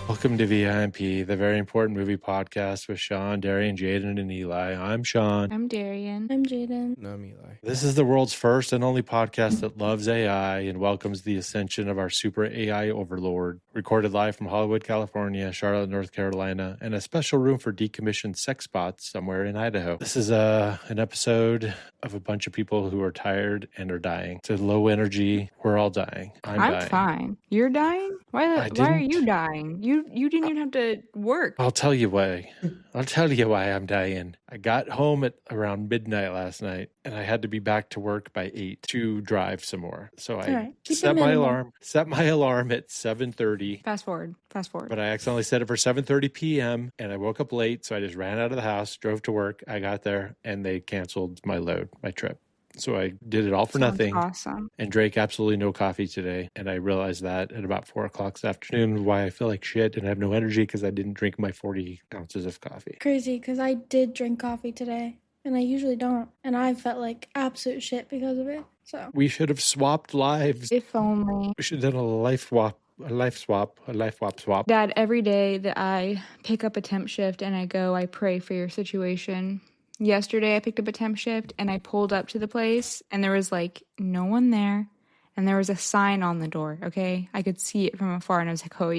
Welcome to V.I.M.P, the very important movie podcast with Sean, Darian, Jaiden, and Eli. I'm Sean. I'm Darian. I'm Jaiden. No, I'm Eli. This is the world's first and only podcast that loves AI and welcomes the ascension of our super AI overlord. Recorded live from Hollywood, California, Charlotte, North Carolina, and a special room for decommissioned sex bots somewhere in Idaho. This is an episode of a bunch of people who are tired and are dying. It's a low energy. We're all dying. I'm dying. Fine. You're dying? Why are you dying? You didn't even have to work. I'll tell you why. I'll tell you why I'm dying. I got home at around midnight last night, and I had to be back to work by 8 to drive some more. So I set my alarm at 7:30. Fast forward. But I accidentally set it for 7:30 p.m. and I woke up late, so I just ran out of the house, drove to work. I got there, and they canceled my trip. So I did it all for nothing. Awesome. And drank absolutely no coffee today. And I realized that at about 4 o'clock this afternoon, why I feel like shit and have no energy because I didn't drink my 40 ounces of coffee. Crazy, because I did drink coffee today, and I usually don't. And I felt like absolute shit because of it. So we should have swapped lives. If only. We should have done a life swap. Dad, every day that I pick up a temp shift and I pray for your situation. Yesterday, I picked up a temp shift, and I pulled up to the place, and there was, no one there, and there was a sign on the door, okay? I could see it from afar, and I was like, oh,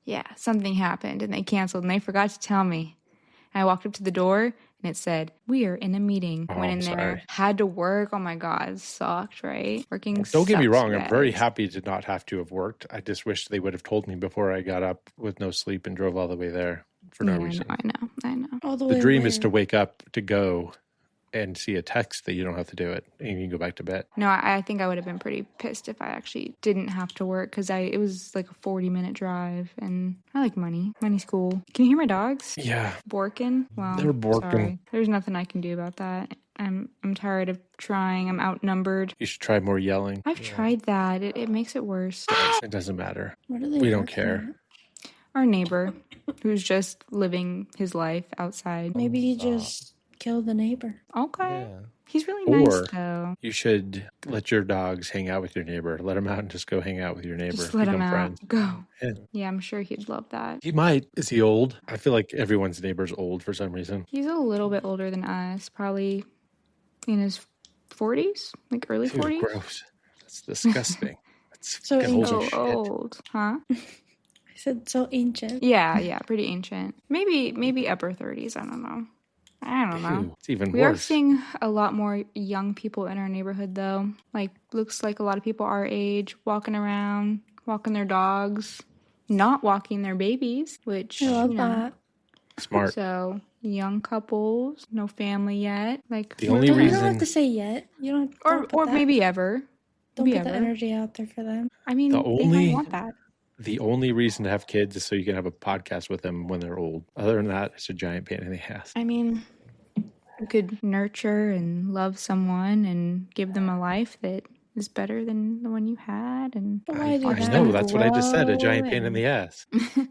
yeah, something happened, and they canceled, and they forgot to tell me. And I walked up to the door, and it said, we are in a meeting. Went in there, had to work. Oh, my God, it sucked, right? Working Don't get me wrong, sucks, I'm very happy to not have to have worked. I just wish they would have told me before I got up with no sleep and drove all the way there. For no reason. I know. all the The dream is to wake up, to go, and see a text that you don't have to do it, and you can go back to bed. No, I think I would have been pretty pissed if I actually didn't have to work, because it was like a 40-minute drive, and I like money. Money's cool. Can you hear my dogs? Yeah. Borking? Well, they're borking. Sorry. There's nothing I can do about that. I'm tired of trying. I'm outnumbered. You should try more yelling. I've tried that. It makes it worse. It doesn't matter. What are they We don't working care. at? Our neighbor, who's just living his life outside. Maybe he just killed the neighbor. Okay. Yeah. He's really nice, Or though. you should let your dogs hang out with your neighbor. Let him out and just go hang out with your neighbor. Just let him Become out. friends. Go. Yeah. Yeah, I'm sure he'd love that. He might. Is he old? I feel like everyone's neighbor's old for some reason. He's a little bit older than us, probably in his 40s, like early Dude, 40s. gross. That's disgusting. That's So fucking So shit. old, huh? I said so ancient. Yeah, pretty ancient. Maybe upper 30s. I don't know. Ew, it's even We are worse. seeing a lot more young people in our neighborhood, though. Looks like a lot of people our age walking around, walking their dogs, not walking their babies, which I love that. Smart. So young couples, no family yet. The only You don't reason have to say yet. You don't. Or maybe ever. Don't maybe put the ever. energy out there for them. I mean, The they only- don't want that. the only reason to have kids is so you can have a podcast with them when they're old. Other than that, it's a giant pain in the ass. I mean, you could nurture and love someone and give them a life that is better than the one you had. And But why do I that? know, that's what I just said, a giant grow pain in the ass.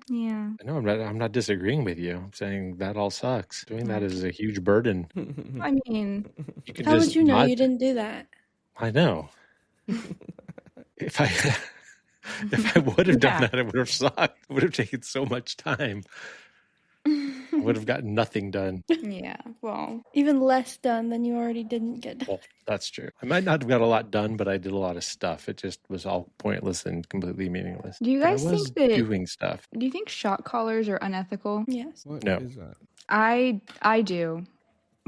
yeah. I know, I'm not disagreeing with you. I'm saying that all sucks. Doing that is a huge burden. I mean, You can How just would you know not- you didn't do that? I know. If I would have done Yeah. that, it would have sucked. It would have taken so much time. I would have gotten nothing done. yeah. Well, Even less done than you already didn't get done. Well, that's true. I might not have got a lot done, but I did a lot of stuff. It just was all pointless and completely meaningless. do you But guys I was think that? doing stuff? Do you think shot collars are unethical? Yes. What No. is that? I do,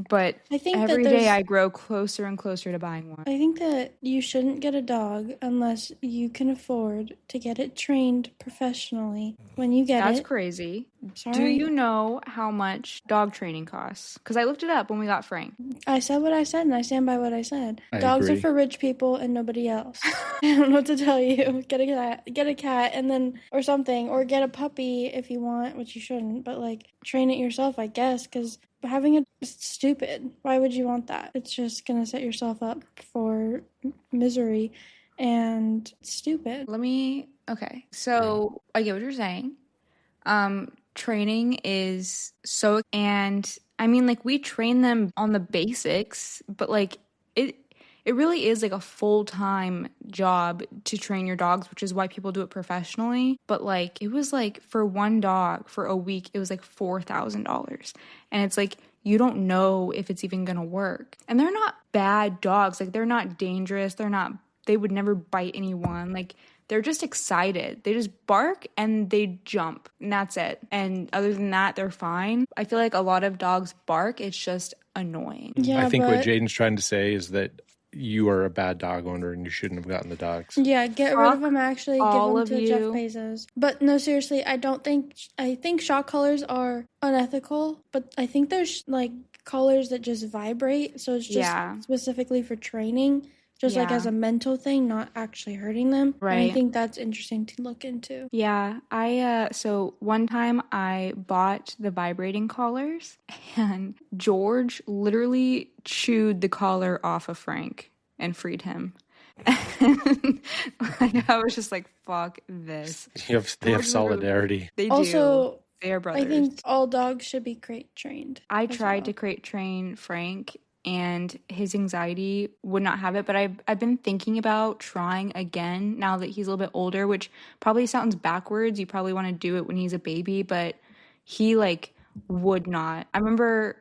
but I think every that day there's. I grow closer and closer to buying one. I think that you shouldn't get a dog unless you can afford to get it trained professionally. When you get That's it, crazy. sorry, Do you know how much dog training costs? Because I looked it up when we got Frank. I said what I said, and I stand by what I said. I Dogs agree. are for rich people and nobody else. I don't know what to tell you. Get a cat, and then or something, or get a puppy if you want, which you shouldn't. But train it yourself, I guess, because having it is stupid. Why would you want that? It's just gonna set yourself up for misery, and it's stupid. Okay, so I get what you're saying. Training is and I mean, we train them on the basics, but it really is like a full-time job to train your dogs, which is why people do it professionally. But like, it was like for one dog for a week, it was like $4,000. And it's like, you don't know if it's even gonna work. And they're not bad dogs. Like, they're not dangerous. They would never bite anyone. Like, they're just excited. They just bark and they jump, and that's it. And other than that, they're fine. I feel like a lot of dogs bark. It's just annoying. Yeah, I think what but Jaiden's trying to say is that you are a bad dog owner and you shouldn't have gotten the dogs. yeah, get rid of them. Actually, give all them of to Jeff you. Bezos. But no, seriously, I think shock collars are unethical. But I think there's like collars that just vibrate, so it's just Yeah. specifically for training. Just like Yeah. as a mental thing, not actually hurting them. And I Right. think that's interesting to look into. Yeah, so one time I bought the vibrating collars, and George literally chewed the collar off of Frank and freed him. And like, I was just like, fuck this. They have George solidarity. They Also, do. They are brothers. I think all dogs should be crate trained. I as tried well. to crate train Frank, and his anxiety would not have it, but I've been thinking about trying again now that he's a little bit older, which probably sounds backwards. You probably want to do it when he's a baby, but he like would not. I remember,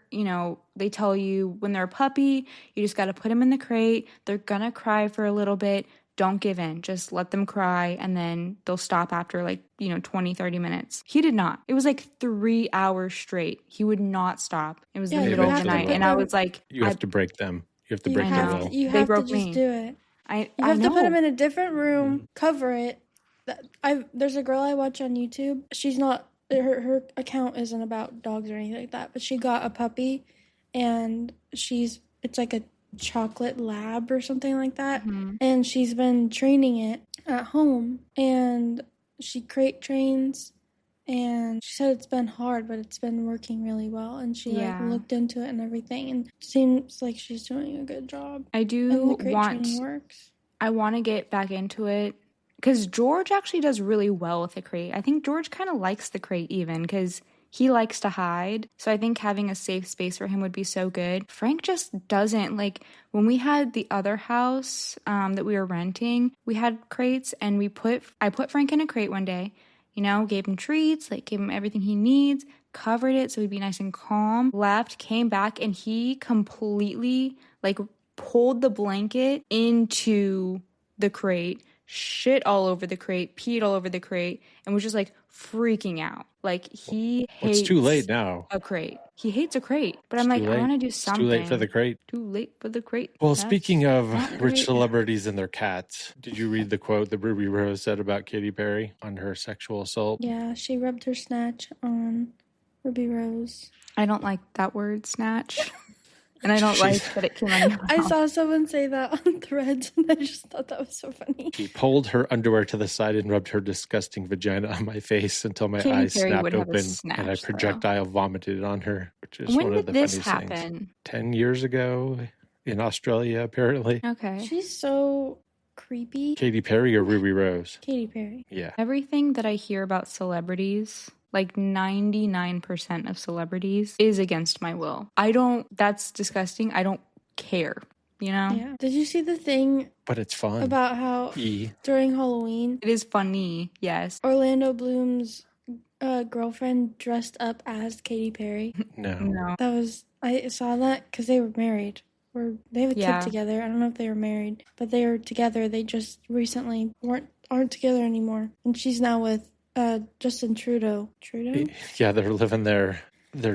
they tell you when they're a puppy, you just got to put them in the crate. They're gonna cry for a little bit. Don't give in. Just let them cry, and then they'll stop after 20, 30 minutes. He did not. It was like 3 hours straight. He would not stop. It was Yeah, the you middle of have the to night, put and I them- was like, You have to break them. You have to break I their know. will. You They have to broke just me. do it. I You have to put know. them in a different room, cover it. There's a girl I watch on YouTube. She's not, her account isn't about dogs or anything like that, but she got a puppy, and it's like a chocolate lab or something like that, and she's been training it at home, and she crate trains, and she said it's been hard, but it's been working really well, and she Yeah. looked into it and everything, and it seems like she's doing a good job. I And do the crate training works. I want to get back into it because George actually does really well with the crate. I think George kind of likes the crate even because he likes to hide. So I think having a safe space for him would be so good. Frank just doesn't. Like, when we had the other house that we were renting, we had crates, and I put Frank in a crate one day, gave him treats, gave him everything he needs, covered it so he'd be nice and calm, left, came back, and he completely pulled the blanket into the crate, shit all over the crate, peed all over the crate, and was just freaking out. He hates It's too late now. a crate. He hates a crate. But It's I'm too I late. want to do It's something. too late for the crate. Too late for the crate. Well, That's speaking of not rich right. celebrities and their cats, did you read the quote that Ruby Rose said about Katy Perry on her sexual assault? Yeah, she rubbed her snatch on Ruby Rose. I don't like that word, snatch. And I don't like that it came out of your I mouth. saw someone say that on Threads, and I just thought that was so funny. She pulled her underwear to the side and rubbed her disgusting vagina on my face until my Katy eyes Perry snapped would have a open snatch, and I though. projectile vomited on her, which is When one of did the this funniest things. happen? 10 years ago in Australia, apparently. Okay. She's so creepy. Katy Perry or Ruby Rose? Katy Perry. Yeah. Everything that I hear about celebrities, 99% of celebrities, is against my will. That's disgusting. I don't care, Yeah. Did you see the thing But it's fun. about how E. during Halloween, It is funny, yes. Orlando Bloom's girlfriend dressed up as Katy Perry? No. I saw that because they were married. They have a Yeah. kid together. I don't know if they were married, but they were together. They just recently aren't together anymore. And she's now with Justin Trudeau. Trudeau? Yeah, they're living their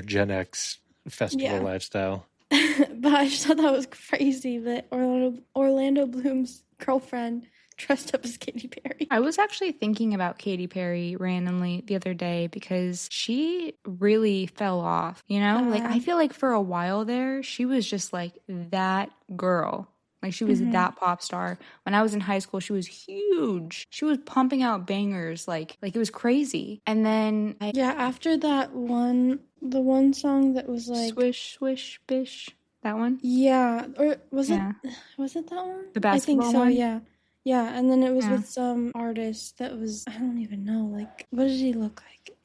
Gen X festival Yeah. lifestyle. But I just thought that was crazy that Orlando Bloom's girlfriend dressed up as Katy Perry. I was actually thinking about Katy Perry randomly the other day because she really fell off, I feel like for a while there, she was just that girl. She was that pop star. When I was in high school, she was huge. She was pumping out bangers it was crazy. And then Yeah, after that the one song that was swish, swish, bish. That one? yeah, or was Yeah. it that one? The I think basketball so, one? yeah. Yeah, and then it was Yeah. with some artist that was, I don't even know, what did he look like?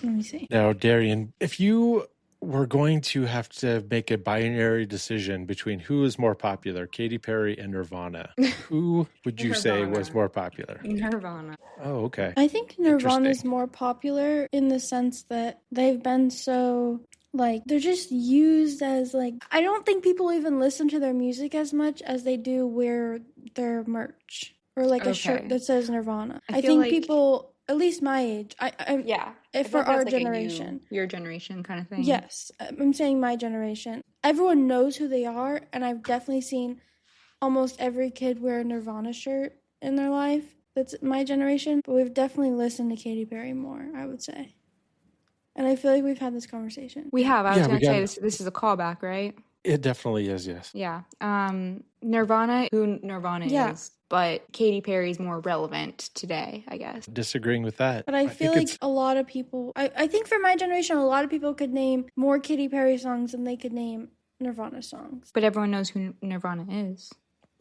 Let me see. Now, Darian, if you we're going to have to make a binary decision between who is more popular, Katy Perry and Nirvana. Who would you say was Nirvana. more popular? Nirvana. Oh, okay. I think Nirvana is Interesting. more popular in the sense that they've been so, like, they're just used as, like, I don't think people even listen to their music as much as they do wear their merch or like a shirt Okay. that says Nirvana. I I feel think like- people, at least my age, Yeah. if for our generation, your generation kind of thing. yes, I'm saying my generation. Everyone knows who they are, and I've definitely seen almost every kid wear a Nirvana shirt in their life. That's my generation, but we've definitely listened to Katy Perry more, I would say. And I feel like we've had this conversation. We have. I was Yeah, going we to say got- this is a callback, right? It definitely is, yes. Yeah. Nirvana, who Nirvana Yeah. is, but Katy Perry's more relevant today, I guess. Disagreeing with that. But I feel think like a lot of people, I think for my generation, a lot of people could name more Katy Perry songs than they could name Nirvana songs. But everyone knows who Nirvana is.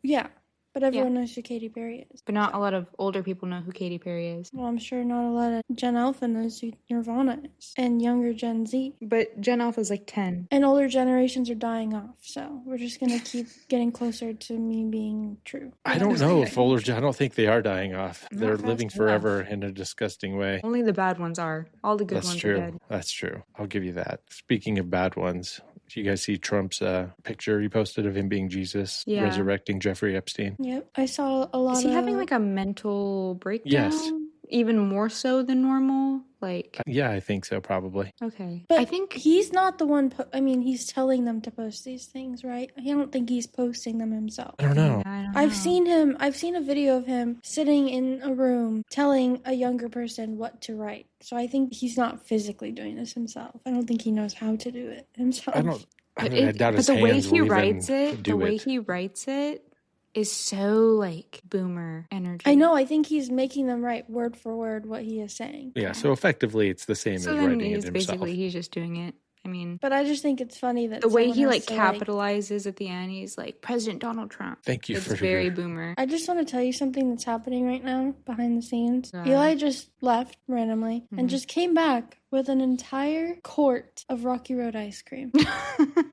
Yeah, but everyone knows who Katy Perry is. But not a lot of older people know who Katy Perry is. Well, I'm sure not a lot of Gen Alpha knows who Nirvana is, and younger Gen Z. But Gen Alpha's like 10. And older generations are dying off, so we're just gonna keep getting closer to me being true. I don't know if I don't think they are dying off. Not They're fast living enough. forever in a disgusting way. Only the bad ones are. All the good That's ones true. are dead. That's true. I'll give you that. Speaking of bad ones, do you guys see Trump's picture he posted of him being Jesus, Yeah. resurrecting Jeffrey Epstein? Yep, I saw a lot Is he of... having like a mental breakdown? Yes. Even more so than normal? Like, Yeah, I think so, probably. okay. But I think he's not the one, he's telling them to post these things, right? I don't think he's posting them himself. I don't know. I don't I've know. seen a video of him sitting in a room telling a younger person what to write. So I think he's not physically doing this himself. I don't think he knows how to do it himself. I doubt his But the way hands he will writes even it, do the way it. he writes it is so like boomer energy. I know. I think he's making them write word for word what he is saying. Yeah, so effectively it's the same So as then writing it he's himself. basically he's just doing it. I mean, But I just think it's funny that the way someone he has like to, capitalizes at the end, he's like President Donald Trump. Thank you It's for very your- boomer. I just want to tell you something that's happening right now behind the scenes. Yeah. Eli just left randomly Mhm. and just came back with an entire quart of Rocky Road ice cream.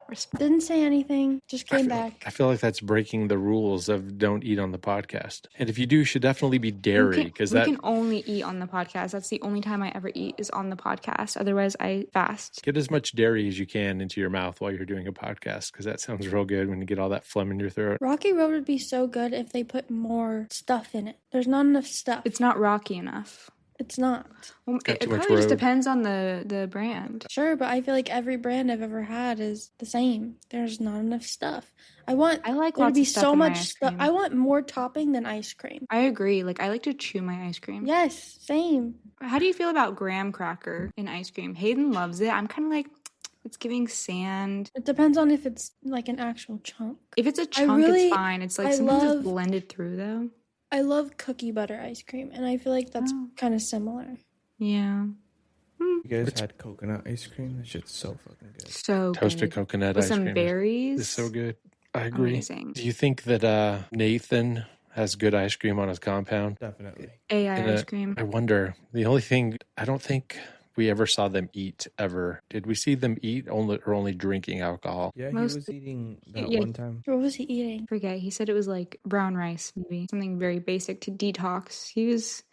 Respect. Didn't say anything, just came I back. feel like that's breaking the rules of don't eat on the podcast. And if you do, you should definitely be dairy because we that can only eat on the podcast. That's the only time I ever eat is on the podcast. Otherwise, I fast. get as much dairy as you can into your mouth while you're doing a podcast because that sounds real good when you get all that phlegm in your throat. Rocky Road would be so good if they put more stuff in it. There's not enough stuff. It's not rocky enough. It's not. Well, got it too much probably just road. depends on the brand. Sure, but I feel like every brand I've ever had is the same. There's not enough stuff. I like there to to be stuff so in my much ice stuff. cream. I want more topping than ice cream. I agree. Like I like to chew my ice cream. Yes, same. How do you feel about graham cracker in ice cream? Hayden loves it. I'm kind of like, it's giving sand. It depends on if it's like an actual chunk. If it's a chunk, it's fine. It's like sometimes it's blended through though. I love cookie butter ice cream, and I feel like that's Oh. kind of similar. Yeah. You guys had coconut ice cream? That shit's so fucking good. So Toasted good. coconut With ice some cream berries. is so good. I agree. Amazing. Do you think that Nathan has good ice cream on his compound? Definitely. AI And, ice cream. I wonder. The only thing I don't think we ever saw them eat ever. Did we see them eat only drinking alcohol? Yeah, Most- he was eating that Yeah. one time. What was he eating? Forget. He said it was like brown rice, maybe something very basic to detox. He's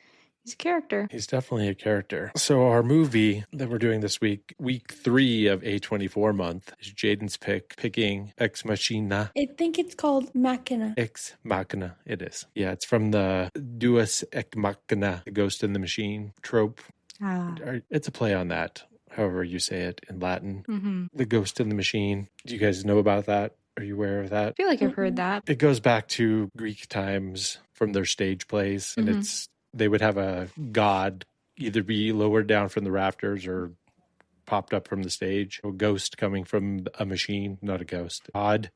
a character. He's definitely a character. So our movie that we're doing this week 3 of A24 month, is Jaiden's picking Ex Machina. I think it's called Machina. Ex Machina, it is. Yeah, it's from the Deus Ex Machina, the ghost in the machine trope. Ah. It's a play on that, however you say it in Latin. Mm-hmm. The ghost in the machine. Do you guys know about that? Are you aware of that? I feel like I've heard that. It goes back to Greek times from their stage plays, and Mhm. they would have a god either be lowered down from the rafters or popped up from the stage. A ghost coming from a machine, not a ghost. God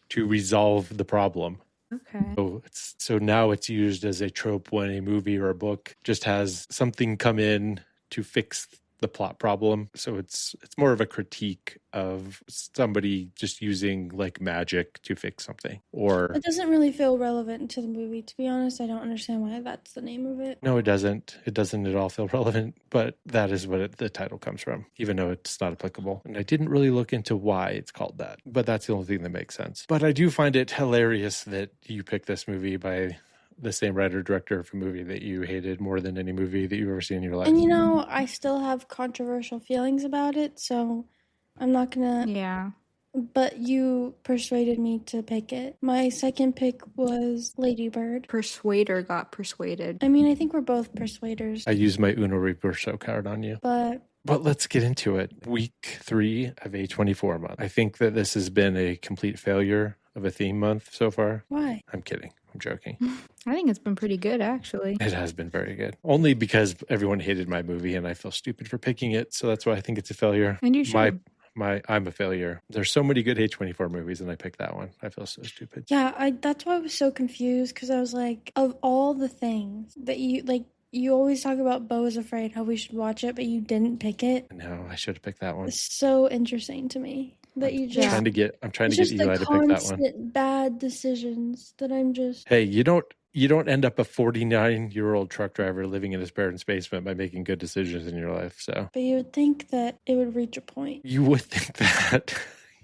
to resolve the problem. Okay. So now it's used as a trope when a movie or a book just has something come in to fix the plot problem. So it's more of a critique of somebody just using like magic to fix something. Or It doesn't really feel relevant to the movie. To be honest, I don't understand why that's the name of it. no, it doesn't. It doesn't at all feel relevant, but that is what the title comes from, even though it's not applicable. And I didn't really look into why it's called that, but that's the only thing that makes sense. But I do find it hilarious that you picked this movie by the same writer director of a movie that you hated more than any movie that you've ever seen in your life. And I still have controversial feelings about it, so I'm not gonna. Yeah. But you persuaded me to pick it. My second pick was Lady Bird. Persuader got persuaded. I mean, I think we're both persuaders. I used my Uno Reverso card on you. But let's get into it. Week 3 of A24 month. I think that this has been a complete failure of a theme month so far. Why? I'm kidding. I'm joking. I think it's been pretty good, actually. It has been very good. Only because everyone hated my movie and I feel stupid for picking it. So that's why I think it's a failure. And you should. I'm a failure. There's so many good A24 movies and I picked that one. I feel so stupid. Yeah, that's why I was so confused, because I was like, of all the things that you always talk about Beau is Afraid, how we should watch it, but you didn't pick it. No, I should have picked that one. It's so interesting to me that you just... I'm trying to get Eli to pick that one. Constant bad decisions that I'm just... Hey, you don't end up a 49-year-old truck driver living in his parents' basement by making good decisions in your life. So, but you would think that it would reach a point. You would think that.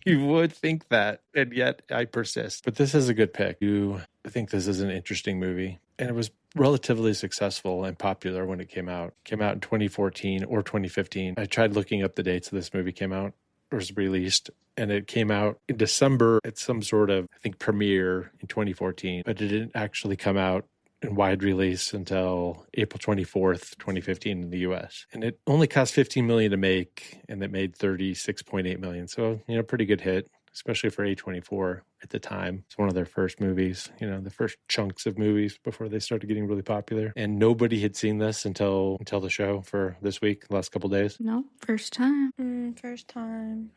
You would think that. And yet I persist. But this is a good pick. I think this is an interesting movie. And it was relatively successful and popular when it came out. It came out in 2014 or 2015. I tried looking up the dates of this movie came out. Was released, and it came out in December at some sort of, I think, premiere in 2014, but it didn't actually come out in wide release until April 24th, 2015 in the US. And it only cost $15 million to make, and it made $36.8 million. So, pretty good hit, especially for A24 at the time. It's one of their first movies, the first chunks of movies before they started getting really popular. And nobody had seen this until the show for this week, the last couple of days. No, first time.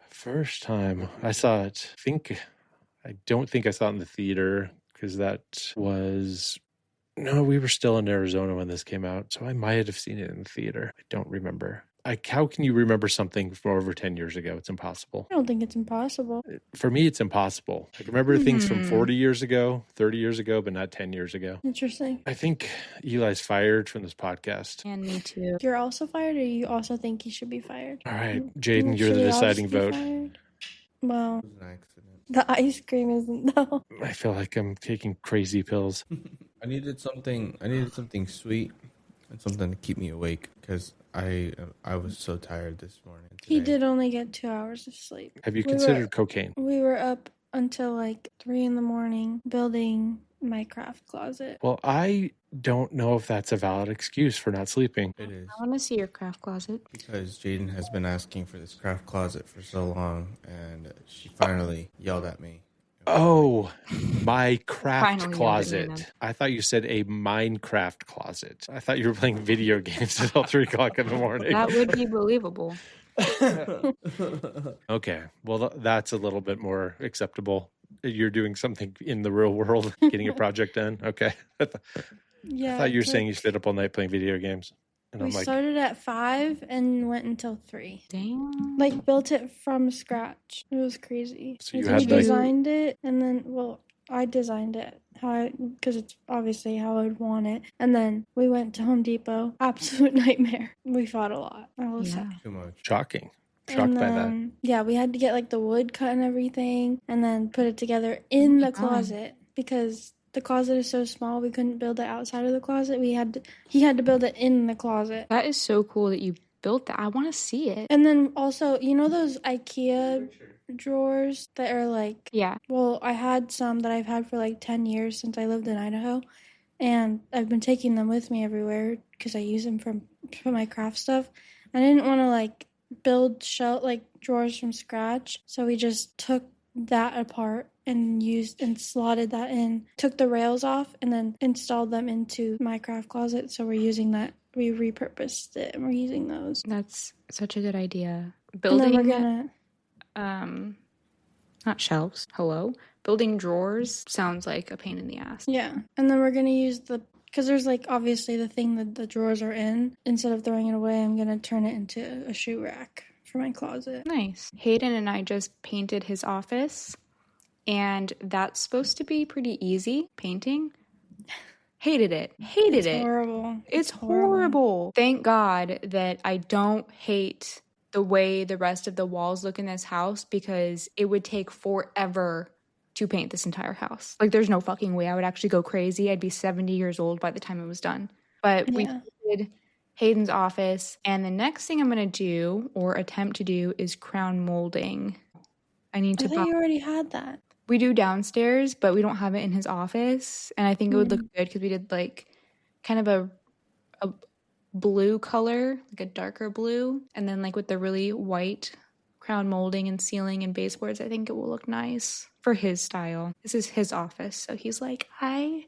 First time. I saw it. I don't think I saw it in the theater, because we were still in Arizona when this came out. So I might have seen it in the theater. I don't remember. How can you remember something from over 10 years ago? It's impossible. I don't think it's impossible. For me, it's impossible. I can remember things from 40 years ago, 30 years ago, but not 10 years ago. Interesting. I think Eli's fired from this podcast. And me too. You're also fired, or you also think he should be fired? All right, Jaiden, you're the deciding vote. Well, It was an accident. the ice cream isn't, though. I feel like I'm taking crazy pills. I needed something sweet and something to keep me awake, because I was so tired this morning. He did only get 2 hours of sleep. Have you considered cocaine? We were up until like 3 a.m. building my craft closet. Well, I don't know if that's a valid excuse for not sleeping. It is. I want to see your craft closet. Because Jaiden has been asking for this craft closet for so long, and she finally yelled at me. Oh, my craft Finally, closet. I thought you said a Minecraft closet. I thought you were playing video games until 3 o'clock in the morning. That would be believable. Okay, well, that's a little bit more acceptable. You're doing something in the real world, getting a project done. Okay. I thought you were saying you stayed up all night playing video games. And we started at 5 and went until 3. Damn. Like, built it from scratch. It was crazy. So you We had designed it, and then, I designed it because it's obviously how I'd want it. And then we went to Home Depot. Absolute nightmare. We fought a lot, I will say. Too much. Shocking. Shocked by that. Yeah, we had to get like the wood cut and everything, and then put it together in the closet, because the closet is so small we couldn't build it outside of the closet. He had to build it in the closet. That is so cool that you built that. I want to see it. And then also, those IKEA drawers that are like... Yeah. Well, I had some that I've had for like 10 years since I lived in Idaho, and I've been taking them with me everywhere because I use them for my craft stuff. I didn't want to like build drawers from scratch, so we just took that apart and slotted that in, took the rails off, and then installed them into my craft closet. So we're using that. We repurposed it, and we're using those. That's such a good idea. Building, Building, and then we're not shelves. Hello? Building drawers sounds like a pain in the ass. yeah, and then we're gonna use the because there's like obviously the thing that the drawers are in. Instead of throwing it away, I'm gonna turn it into a shoe rack for my closet. Nice. Hayden and I just painted his office, and that's supposed to be pretty easy painting. Hated it. Hated it. Horrible. It's horrible. Thank God that I don't hate the way the rest of the walls look in this house, because it would take forever to paint this entire house. Like, there's no fucking way I would actually go crazy. I'd be 70 years old by the time it was done. But we did Hayden's office, and the next thing I'm going to do or attempt to do is crown molding. I thought you already had that. We do downstairs, but we don't have it in his office. And I think it would look good because we did like kind of a blue color, like a darker blue. And then like with the really white crown molding and ceiling and baseboards, I think it will look nice for his style. This is his office. So he's like, I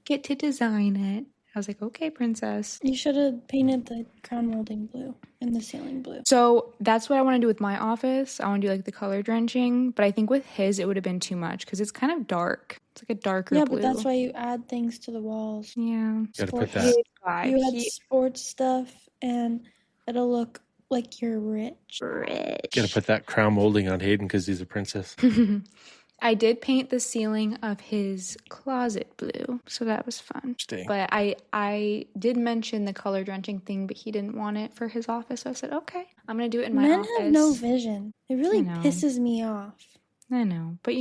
get to design it. I was like, okay, princess. You should have painted the crown molding blue and the ceiling blue. So that's what I want to do with my office. I want to do like the color drenching, but I think with his it would have been too much because it's kind of dark. It's like a darker blue. Yeah, but that's why you add things to the walls. Yeah. Gotta put that. You had sports stuff, and it'll look like you're rich. Gotta put that crown molding on Hayden because he's a princess. I did paint the ceiling of his closet blue, so that was fun. But I did mention the color drenching thing, but he didn't want it for his office, so I said, okay, I'm going to do it in my office. Men have no vision. It really pisses me off. I know. But,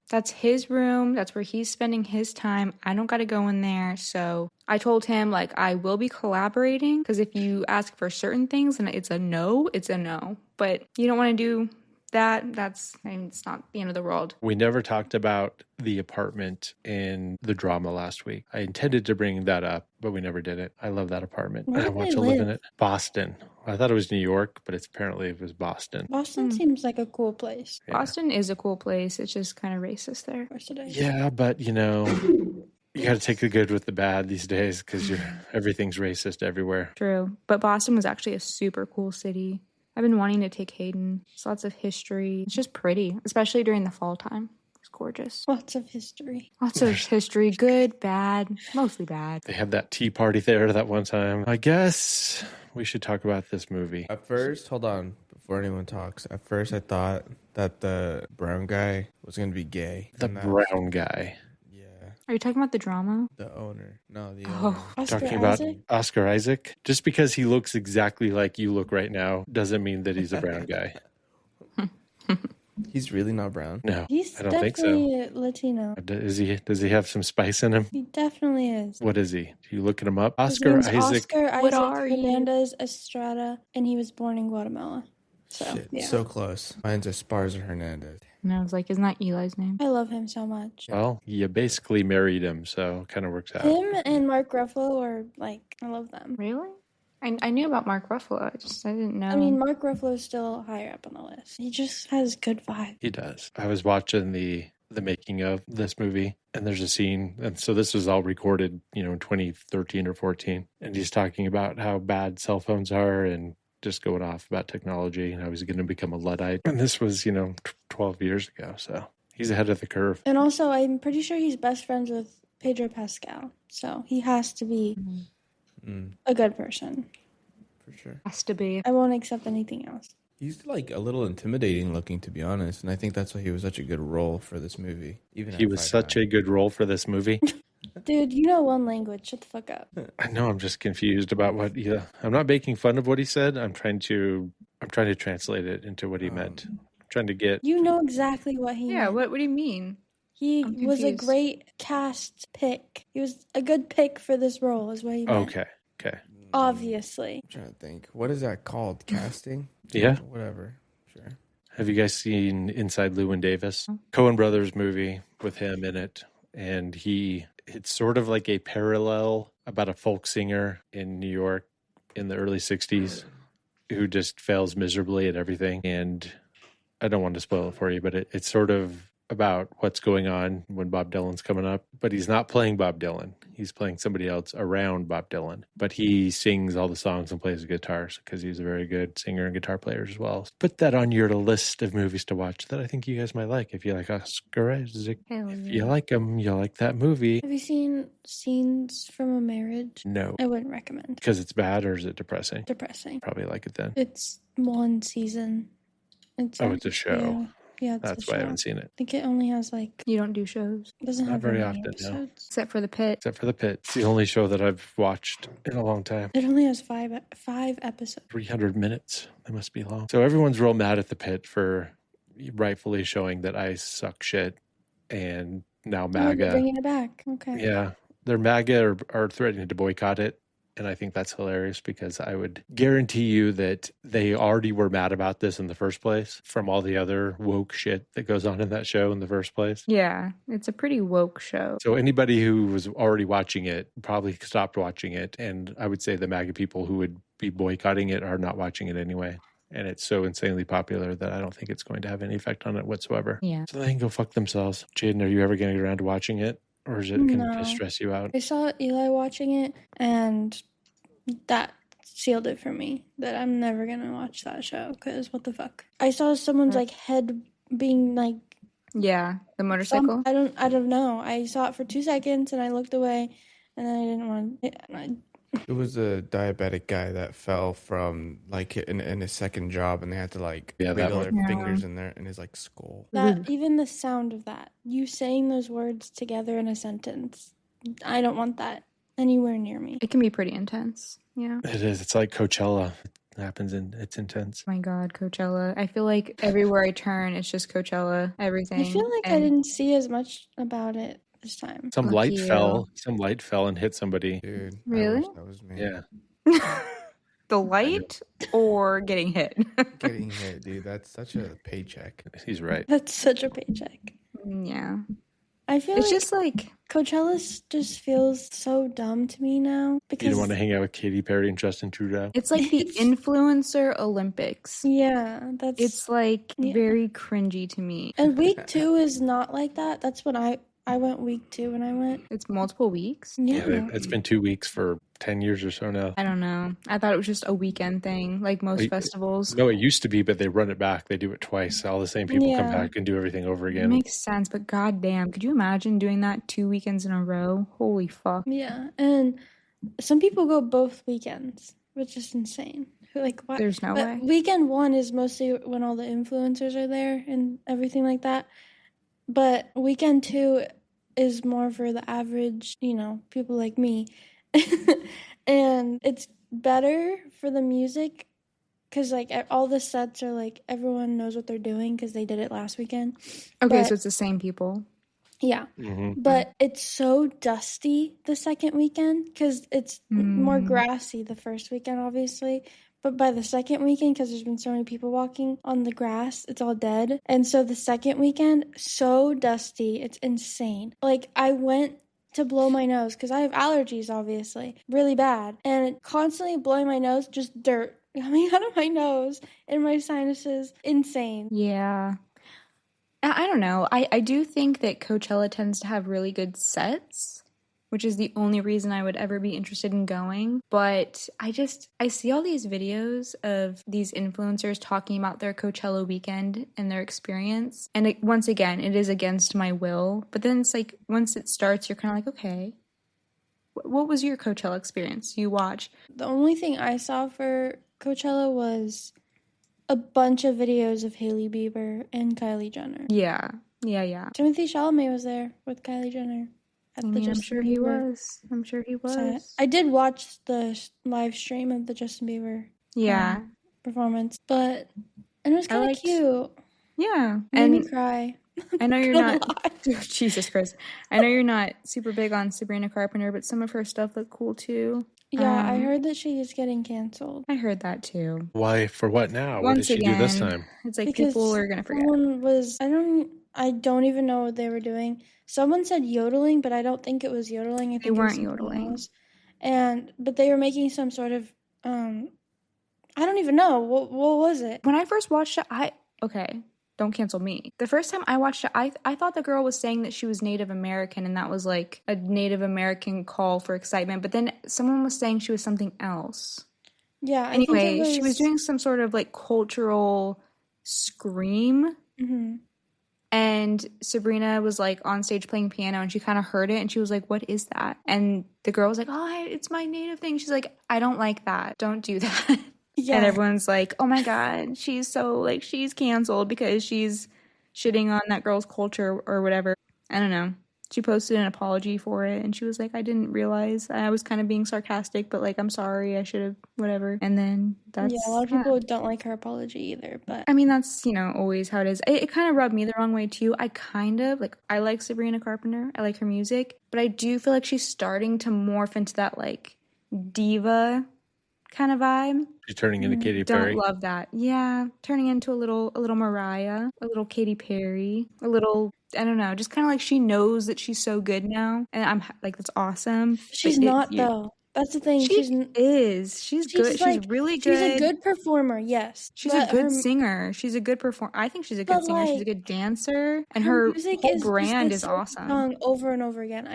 that's his room. That's where he's spending his time. I don't got to go in there. So I told him, I will be collaborating, because if you ask for certain things and it's a no, it's a no. But you don't want to do it's not the end of the world. We never talked about the apartment in the drama last week. I intended to bring that up, but we never did it. I love that apartment. I want to live in it. Boston. I thought it was New York, but apparently it was Boston. Boston seems like a cool place. Yeah. Boston is a cool place. It's just kind of racist there. Yeah, but you got to take the good with the bad these days because everything's racist everywhere. True. But Boston was actually a super cool city. I've been wanting to take Hayden. There's lots of history. It's just pretty, especially during the fall time. It's gorgeous. Lots of history. Lots of history. Good, bad, mostly bad. They had that tea party there that one time. I guess we should talk about this movie. At first, hold on, before anyone talks. At first, I thought that the brown guy was going to be gay. The brown guy. Are you talking about the drama? The owner. No, the owner. Talking about Oscar Isaac? Just because he looks exactly like you look right now doesn't mean that he's a brown guy. He's really not brown? No, he's I don't think so. Definitely Latino. Does he have some spice in him? He definitely is. What is he? Do you looking him up? Oscar Isaac. Oscar Isaac Hernandez Estrada, and he was born in Guatemala. So, shit, so close. Mine's Esparza Hernandez. And I was like, isn't that Eli's name? I love him so much. Well, you basically married him, so it kind of works out. Him and Mark Ruffalo are I love them. Really? I knew about Mark Ruffalo. I didn't know. I mean, Mark Ruffalo's still higher up on the list. He just has good vibes. He does. I was watching the making of this movie, and there's a scene, and so this was all recorded, in 2013 or 14, and he's talking about how bad cell phones are and just going off about technology and how he's going to become a Luddite. And this was, 12 years ago, so he's ahead of the curve. And also, I'm pretty sure he's best friends with Pedro Pascal, so he has to be a good person. For sure. Has to be. I won't accept anything else. He's a little intimidating looking, to be honest, and I think that's why he was such a good role for this movie. He was such a good role for this movie. Dude, you know one language. Shut the fuck up. I know. I'm just confused about what. Yeah, I'm not making fun of what he said. I'm trying to translate it into what he meant. I'm trying to get. You know exactly what he. Yeah. What do you mean? He was a great cast pick. He was a good pick for this role, is what he meant. Okay. Obviously. I'm trying to think. What is that called? Casting? Yeah. Whatever. Sure. Have you guys seen Inside Llewyn Davis? Coen Brothers movie with him in it, and it's sort of like a parallel about a folk singer in New York in the early 60s who just fails miserably at everything. And I don't want to spoil it for you, but it's sort of about what's going on when Bob Dylan's coming up, but he's not playing Bob Dylan. He's playing somebody else around Bob Dylan, but he sings all the songs and plays the guitars because he's a very good singer and guitar player as well. Put that on your list of movies to watch that I think you guys might like. If you like Oscar Isaac, if you like him, you'll like that movie. Have you seen Scenes from a Marriage? No. I wouldn't recommend. Because it's bad, or is it depressing? Depressing. Probably like it then. It's one season. It's a show. Yeah, that's why I haven't seen it. I think it only has You don't do shows? It doesn't Not have very many often, episodes. no. Except for The Pit. It's the only show that I've watched in a long time. It only has five episodes. 300 minutes. That must be long. So everyone's real mad at The Pit for rightfully showing that I suck shit, and now MAGA. Bringing it back. Okay. Yeah. They're MAGA are threatening to boycott it. And I think that's hilarious because I would guarantee you that they already were mad about this in the first place from all the other woke shit that goes on in that show in the first place. Yeah, it's a pretty woke show. So anybody who was already watching it probably stopped watching it. And I would say the MAGA people who would be boycotting it are not watching it anyway. And it's so insanely popular that I don't think it's going to have any effect on it whatsoever. Yeah. So they can go fuck themselves. Jaiden, are you ever going to get around to watching it? Or is it going to just stress you out? I saw Eli watching it, and that sealed it for me. That I'm never going to watch that show, because what the fuck? I saw someone's head being Yeah, the motorcycle. I don't know. I saw it for 2 seconds, and I looked away, and then I didn't want to. It was a diabetic guy that fell from in his second job, and they had to wiggle their fingers in there in his skull. That even the sound of that, you saying those words together in a sentence, I don't want that anywhere near me. It can be pretty intense. Yeah. It is. It's like Coachella. It happens and it's intense. Oh my God, Coachella. I feel like everywhere I turn, it's just Coachella. Everything. I feel like I didn't see as much about it this time. Some light fell and hit somebody. Dude, really? I wish that was me. Yeah. The light or getting hit? Getting hit, dude. That's such a paycheck. He's right. That's such a paycheck. Yeah. I feel it's like just like Coachella just feels so dumb to me now. Because you don't want to hang out with Katy Perry and Justin Trudeau? It's like the influencer Olympics. Yeah, it's like very cringy to me. And week 2 is not like that. That's when I went week 2 when I went. It's multiple weeks? Yeah. It's been 2 weeks for 10 years or so now. I don't know. I thought it was just a weekend thing, like most festivals. No, it used to be, but they run it back. They do it twice. All the same people come back and do everything over again. It makes sense, but goddamn, could you imagine doing that 2 weekends in a row? Holy fuck. Yeah, and some people go both weekends, which is insane. Like, what? There's no way. Weekend 1 is mostly when all the influencers are there and everything like that. But weekend 2 is more for the average, people like me. And it's better for the music because, all the sets are, everyone knows what they're doing because they did it last weekend. Okay, so it's the same people. Yeah. Mm-hmm. But it's so dusty the second weekend because it's more grassy the first weekend, obviously. But by the second weekend, because there's been so many people walking on the grass, it's all dead. And so the second weekend, so dusty. It's insane. I went to blow my nose because I have allergies, obviously, really bad. And constantly blowing my nose, just dirt coming out of my nose and my sinuses. Insane. Yeah. I don't know. I do think that Coachella tends to have really good sets, which is the only reason I would ever be interested in going. But I see all these videos of these influencers talking about their Coachella weekend and their experience. And once again, it is against my will. But then it's once it starts, you're kind of like, okay, what was your Coachella experience? You watch. The only thing I saw for Coachella was a bunch of videos of Hailey Bieber and Kylie Jenner. Yeah. Timothy Chalamet was there with Kylie Jenner. I'm sure he was. I did watch the live stream of the Justin Bieber performance, but it was kind of cute. Yeah. Made me cry. I know you're not... Oh, Jesus Christ. I know you're not super big on Sabrina Carpenter, but some of her stuff looked cool too. Yeah, I heard that she is getting canceled. I heard that too. Why? For what now? What did she do this time? It's because people are going to forget. I don't even know what they were doing. Someone said yodeling, but I don't think it was yodeling. I think they weren't yodeling. But they were making some sort of, I don't even know. What was it? When I first watched it, okay. don't cancel me. The first time I watched it, I thought the girl was saying that she was Native American and that was like a Native American call for excitement. But then someone was saying she was something else. Yeah, I think it Anyway, she was was. doing some sort of like cultural scream. Mhm. And Sabrina was like on stage playing piano and she kind of heard it and she was like, what is that? And the girl was like, oh, it's my native thing. She's like, I don't like that. Don't do that. Yeah. And everyone's like, oh my God, she's so like, she's canceled because she's shitting on that girl's culture or whatever. I don't know. She posted an apology for it and she was like, I didn't realize. I was kind of being sarcastic, but like, I'm sorry. I should have, whatever. And then that's. Yeah, a lot of people don't like her apology either, but I mean, that's, always how it is. It kind of rubbed me the wrong way too. I kind of, like, I like Sabrina Carpenter. I like her music. But I do feel like she's starting to morph into that, like, diva kind of vibe. She's turning into Katy Perry. Don't love that. Yeah, turning into a little Mariah, a little Katy Perry, a little, I don't know, just kind of like she knows that she's so good now. And I'm like, that's awesome. she's not, though. That's the thing. She's good. Like, she's really good. She's a good performer, yes. She's a good singer. She's a good performer. I think she's a good singer. Like, she's a good dancer. And her whole brand is awesome. Song over and over again.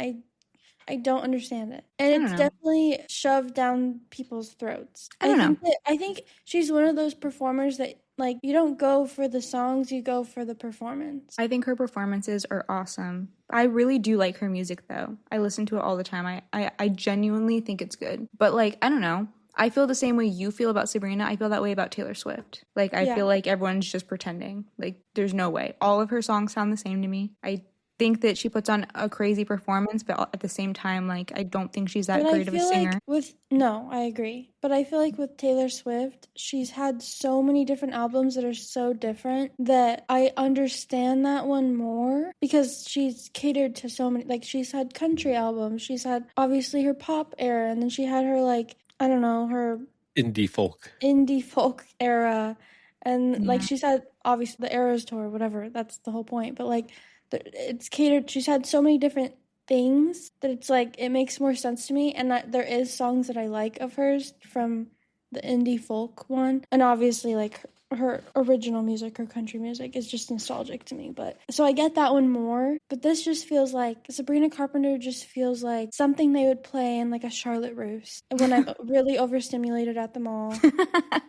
I don't understand it. And it's definitely shoved down people's throats. I think she's one of those performers that, like, you don't go for the songs, you go for the performance. I think her performances are awesome. I really do like her music, though. I listen to it all the time. I genuinely think it's good. But, like, I don't know. I feel the same way you feel about Sabrina. I feel that way about Taylor Swift. Like, I feel like everyone's just pretending. Like, there's no way. All of her songs sound the same to me. I think that she puts on a crazy performance, but at the same time, like, I don't think she's that great of a singer. No, I agree. But I feel like with Taylor Swift, she's had so many different albums that are so different that I understand that one more because she's catered to so many, like, she's had country albums, she's had obviously her pop era, and then she had her, like, I don't know, her indie folk era, and like she's had obviously the Eras tour, whatever, that's the whole point, but like it's catered. She's had so many different things that it's like it makes more sense to me. And there is songs that I like of hers from the indie folk one, and obviously like her original music, her country music is just nostalgic to me. But so I get that one more. But this just feels like Sabrina Carpenter just feels like something they would play in like a Charlotte Russe when I'm really overstimulated at the mall.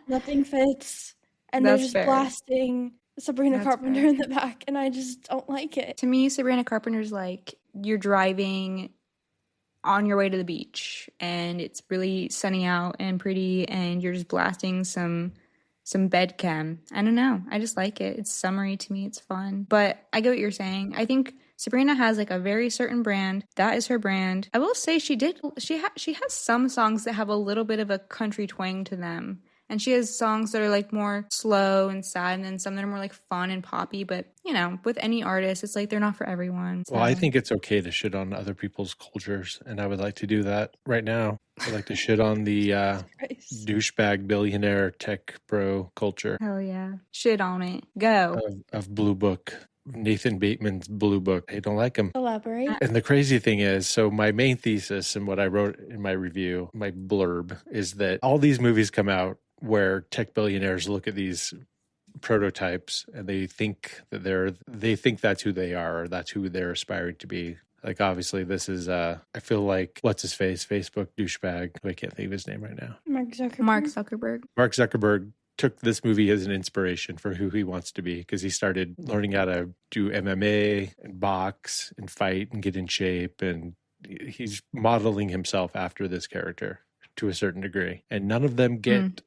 Nothing fits, and they're just blasting Sabrina Carpenter in the back, and I just don't like it. To me, Sabrina Carpenter's like you're driving on your way to the beach, and it's really sunny out and pretty, and you're just blasting some bed chem. I don't know. I just like it. It's summery to me. It's fun. But I get what you're saying. I think Sabrina has like a very certain brand. That is her brand. I will say she has some songs that have a little bit of a country twang to them. And she has songs that are like more slow and sad, and then some that are more like fun and poppy. But, with any artist, it's like they're not for everyone. So. Well, I think it's okay to shit on other people's cultures, and I would like to do that right now. I'd like to shit on the douchebag billionaire tech bro culture. Hell yeah. Shit on it. Go. Of Blue Book. Nathan Bateman's Blue Book. I don't like him. Elaborate. And the crazy thing is, so my main thesis and what I wrote in my review, my blurb, is that all these movies come out where tech billionaires look at these prototypes and they think that's who they are, or that's who they're aspiring to be. Like, obviously, this is, I feel like, what's his face? Facebook douchebag. I can't think of his name right now. Mark Zuckerberg. Mark Zuckerberg took this movie as an inspiration for who he wants to be, because he started learning how to do MMA and box and fight and get in shape. And he's modeling himself after this character to a certain degree. And none of them get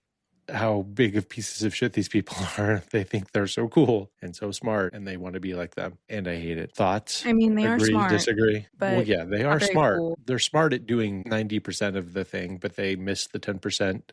how big of pieces of shit these people are. They think they're so cool and so smart, and they want to be like them. And I hate it. Thoughts? I mean, they agree, are smart. Disagree? But well, yeah, they are smart. Cool. They're smart at doing 90% of the thing, but they miss the 10%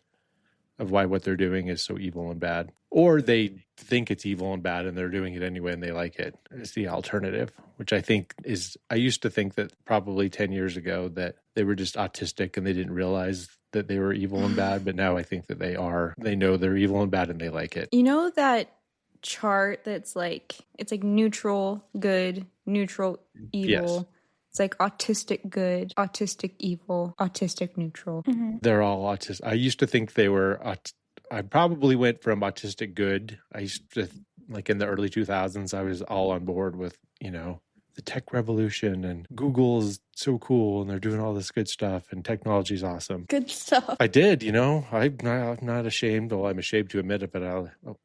of why what they're doing is so evil and bad. Or they think it's evil and bad and they're doing it anyway and they like it. It's the alternative, which I think is, I used to think that probably 10 years ago that they were just autistic and they didn't realize that they were evil and bad. But now I think that they know they're evil and bad and they like it. You know that chart that's like, it's like neutral, good, neutral, evil. Yes. It's like autistic good, autistic evil, autistic neutral. Mm-hmm. They're all autistic. I used to think they were, I probably went from autistic good. I used to like in the early 2000s, I was all on board with, the tech revolution, and Google is so cool and they're doing all this good stuff and technology's awesome. Good stuff. I did, I'm not ashamed. Well, I'm ashamed to admit it, but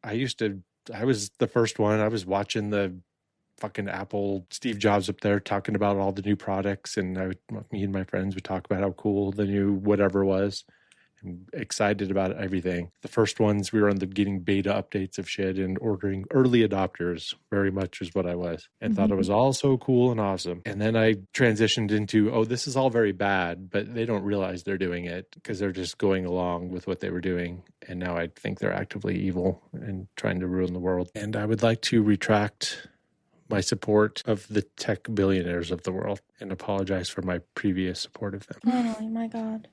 I was the first one. I was watching the fucking Apple Steve Jobs up there talking about all the new products, and me and my friends would talk about how cool the new whatever was. I'm excited about everything. The first ones, we were getting beta updates of shit and ordering early adopters, very much is what I was, and thought it was all so cool and awesome. And then I transitioned into, this is all very bad, but they don't realize they're doing it because they're just going along with what they were doing. And now I think they're actively evil and trying to ruin the world. And I would like to retract my support of the tech billionaires of the world and apologize for my previous support of them. Finally, my God.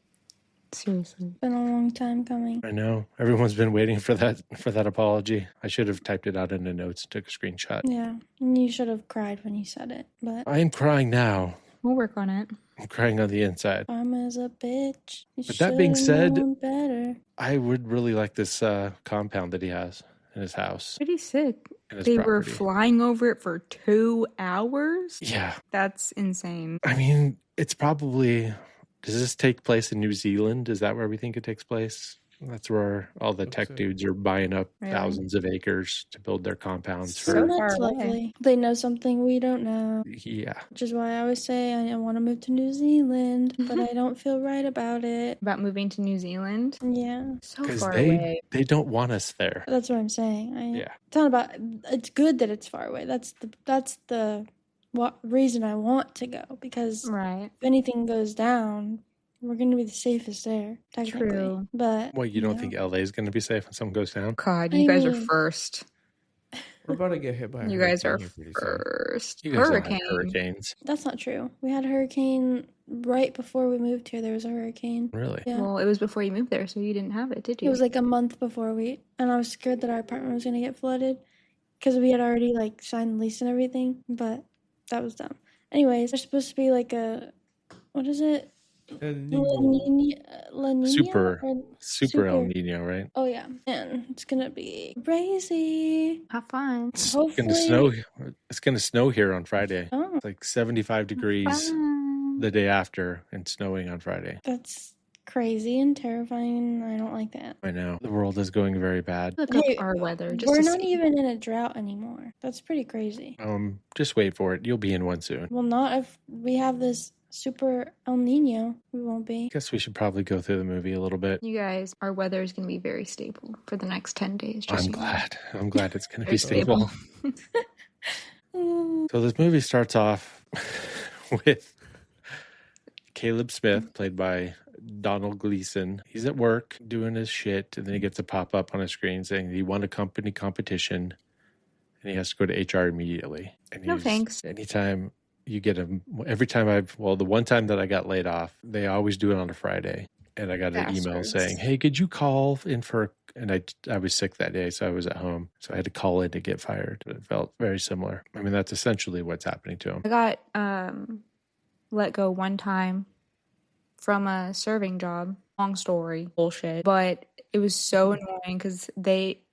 Seriously. It's been a long time coming. I know. Everyone's been waiting for that apology. I should have typed it out in the notes and took a screenshot. Yeah. And you should have cried when you said it, but I am crying now. We'll work on it. I'm crying on the inside. Karma's a bitch. You But that being said, known better. I would really like this compound that he has in his house. Pretty sick. And his They property. were flying over it for 2 hours? Yeah. That's insane. I mean, it's probably... Does this take place in New Zealand? Is that where we think it takes place? That's where all the tech dudes are buying up thousands of acres to build their compounds. So far That's away. lovely. They know something we don't know. Yeah. Which is why I always say I want to move to New Zealand, but I don't feel right about it. About moving to New Zealand? Yeah. So Because far away. they don't want us there. That's what I'm saying. Yeah. It's not about, it's good that it's far away. That's the reason I want to go, because Right. if anything goes down, we're going to be the safest there, technically. True. But Well, you don't think LA is going to be safe when something goes down? God, I you guys are mean- first. We're about to get hit by a You guys are hurricane here pretty soon. first. You guys don't have Hurricane. hurricanes. that's not true. We had a hurricane right before we moved here. There was a hurricane. Really? Yeah. Well, it was before you moved there, so you didn't have it, did you? It was like a month before and I was scared that our apartment was going to get flooded because we had already like signed the lease and everything, but that was dumb. Anyways, there's supposed to be like what is it? La Nina? Super Super. El Nino, right? Oh yeah, and it's gonna be crazy. Have fun. It's Hopefully- going to snow. It's going to snow here on Friday. Oh, It's like 75 degrees Fun. the day after and snowing on Friday. that's crazy and terrifying. I don't like that. I know. The world is going very bad. Look Hey, up our weather. Just We're to not see. even in a drought anymore. That's pretty crazy. Just wait for it. You'll be in one soon. Well, not if we have this super El Nino. We won't be. Guess we should probably go through the movie a little bit. You guys, our weather is going to be very stable for the next 10 days. Just I'm so you know. glad. I'm glad it's going to be Very stable. stable. So this movie starts off with Caleb Smith, played by Donald Gleason. He's at work doing his shit, and then he gets a pop-up on his screen saying he won a company competition, and he has to go to HR immediately. And No thanks. Anytime you get the one time that I got laid off, they always do it on a Friday. And I got an email Bastards. saying, hey, could you call in and I was sick that day, so I was at home. So I had to call in to get fired. It felt very similar. I mean, that's essentially what's happening to him. I got let go one time from a serving job. Long story, bullshit. But it was so annoying because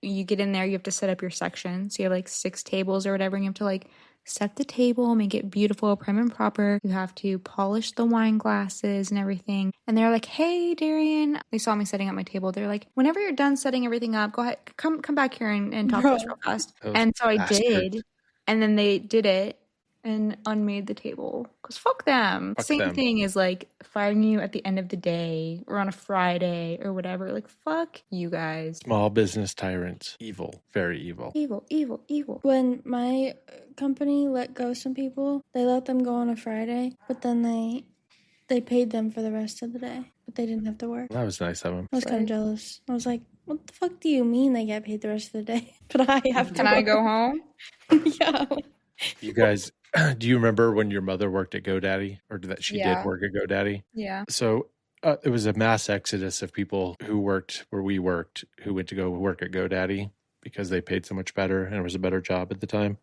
you get in there, you have to set up your section. So you have like 6 tables or whatever, and you have to like set the table, make it beautiful, prim and proper. You have to polish the wine glasses and everything. And they're like, hey, Darian. They saw me setting up my table. They're like, whenever you're done setting everything up, go ahead, come back here and talk to us real fast. Those And so I bastards. did. And then they did it and unmade the table. Because fuck them. Fuck Same them. thing as like firing you at the end of the day or on a Friday or whatever. Like, fuck you guys. Small business tyrants. Evil. Very evil. Evil, evil, evil. When my company let go some people, they let them go on a Friday, but then they paid them for the rest of the day, but they didn't have to work. That was nice of him. I was kind of jealous. I was like, what the fuck do you mean they get paid the rest of the day? But I have to Can I work. go home? Yeah. You guys, do you remember when your mother worked at GoDaddy, or that she Yeah. did work at GoDaddy? Yeah. So it was a mass exodus of people who worked where we worked, who went to go work at GoDaddy because they paid so much better and it was a better job at the time.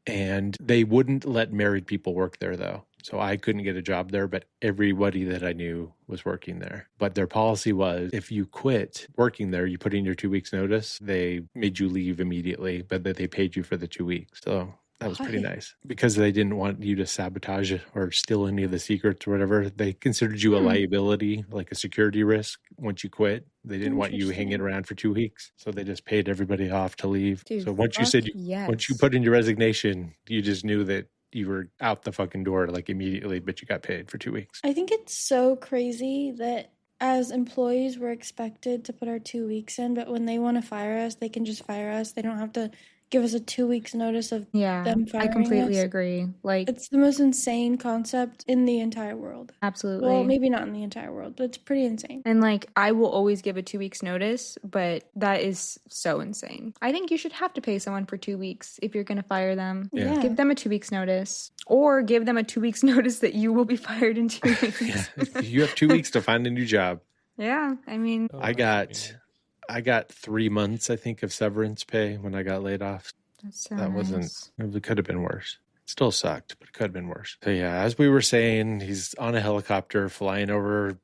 And they wouldn't let married people work there, though. So I couldn't get a job there, but everybody that I knew was working there. But their policy was if you quit working there, you put in your 2 weeks notice, they made you leave immediately, but that they paid you for the 2 weeks. So that was pretty nice because they didn't want you to sabotage it or steal any of the secrets or whatever. They considered you a liability, like a security risk once you quit. They didn't want you hanging around for 2 weeks. So they just paid everybody off to leave. Dude, so once you said, once you put in your resignation, you just knew that you were out the fucking door like immediately, but you got paid for 2 weeks. I think it's so crazy that as employees, we're expected to put our 2 weeks in, but when they want to fire us, they can just fire us. They don't have to give us a 2 weeks notice of them firing I completely us. agree. Like, it's the most insane concept in the entire world. Absolutely. Well, maybe not in the entire world, but it's pretty insane. And like, I will always give a 2 weeks notice, but that is so insane. I think you should have to pay someone for 2 weeks if you're going to fire them. Yeah. Give them a 2 weeks notice, or give them a 2 weeks notice that you will be fired in 2 weeks. You have 2 weeks to find a new job. Yeah, I mean, I got 3 months, I think, of severance pay when I got laid off. That's so That nice. wasn't, it could have been worse. It still sucked, but it could have been worse. So yeah, as we were saying, he's on a helicopter flying over,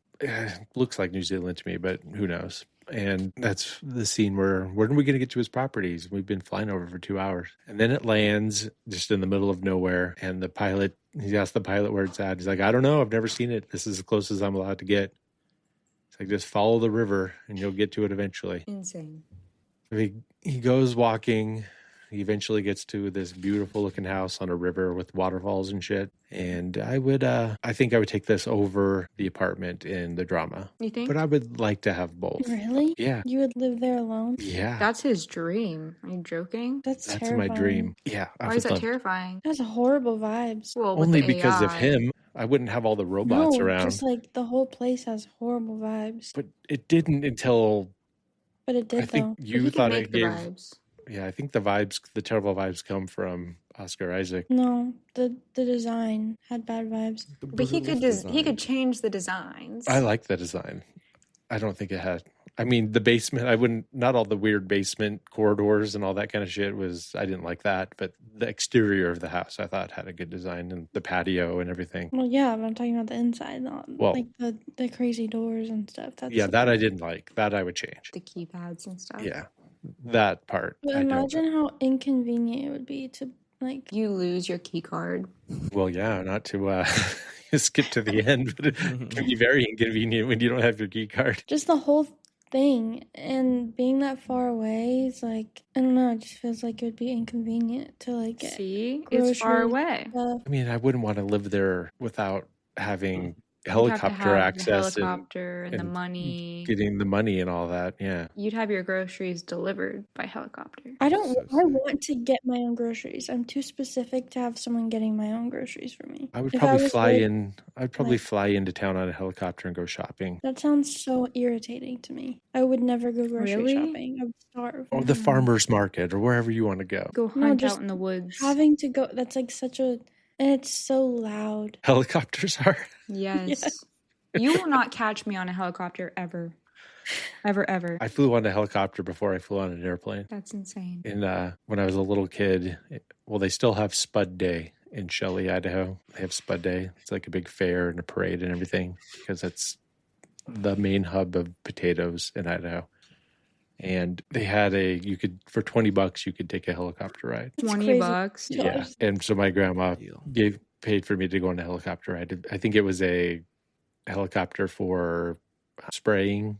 looks like New Zealand to me, but who knows? And that's the scene where, when are we going to get to his properties? We've been flying over for 2 hours. And then it lands just in the middle of nowhere. And the pilot, he asked the pilot where it's at. He's like, I don't know. I've never seen it. This is as close as I'm allowed to get. It's like, just follow the river and you'll get to it eventually. Insane. So he goes walking. He eventually gets to this beautiful looking house on a river with waterfalls and shit. And I think I would take this over the apartment in the drama. You think? But I would like to have both. Really? Yeah. You would live there alone? Yeah. That's his dream. Are you joking? That's my terrifying. dream. Yeah. Why is that terrifying? That's horrible vibes. Well, with Only the because of AI. him. I wouldn't have all the robots No, around. just like the whole place has horrible vibes. But it didn't until But it did, I think though. you He thought can it make the gave. vibes. Yeah, I think the terrible vibes come from Oscar Isaac. No, the design had bad vibes. But he could change the designs. I like the design. I don't think it had. I mean, the basement, not all the weird basement corridors and all that kind of shit I didn't like that. But the exterior of the house, I thought had a good design, and the patio and everything. Well, yeah, but I'm talking about the inside, not Well- like the crazy doors and stuff. That I didn't like. That I would change. The keypads and stuff. Yeah, that part. But I don't. imagine how inconvenient it would be to like. You lose your key card. Well, yeah, not to skip to the end, but it can be very inconvenient when you don't have your key card. Just the whole thing and being that far away is like, I don't know, it just feels like it would be inconvenient to like get See, it's far groceries away. stuff. I mean, I wouldn't want to live there without having You'd have to helicopter have access the helicopter and the and money. getting the money and all that. Yeah. You'd have your groceries delivered by helicopter. I want to get my own groceries. I'm too specific to have someone getting my own groceries for me. I would If probably was fly like- in. I'd probably fly into town on a helicopter and go shopping. That sounds so irritating to me. I would never go grocery Really? shopping. I would starve. Or the farmer's market or wherever you want to go. Go No, hunt just out in the woods. Having to go, that's like such a, and it's so loud. Helicopters are. Yes. Yes. You will not catch me on a helicopter ever. Ever, ever. I flew on a helicopter before I flew on an airplane. That's insane. And when I was a little kid, they still have Spud Day in Shelley, Idaho. They have Spud Day. It's like a big fair and a parade and everything because it's the main hub of potatoes in Idaho. And they had for $20, you could take a helicopter ride. It's $20. crazy. Yeah. And so my grandma paid for me to go on a helicopter ride. I think it was a helicopter for spraying.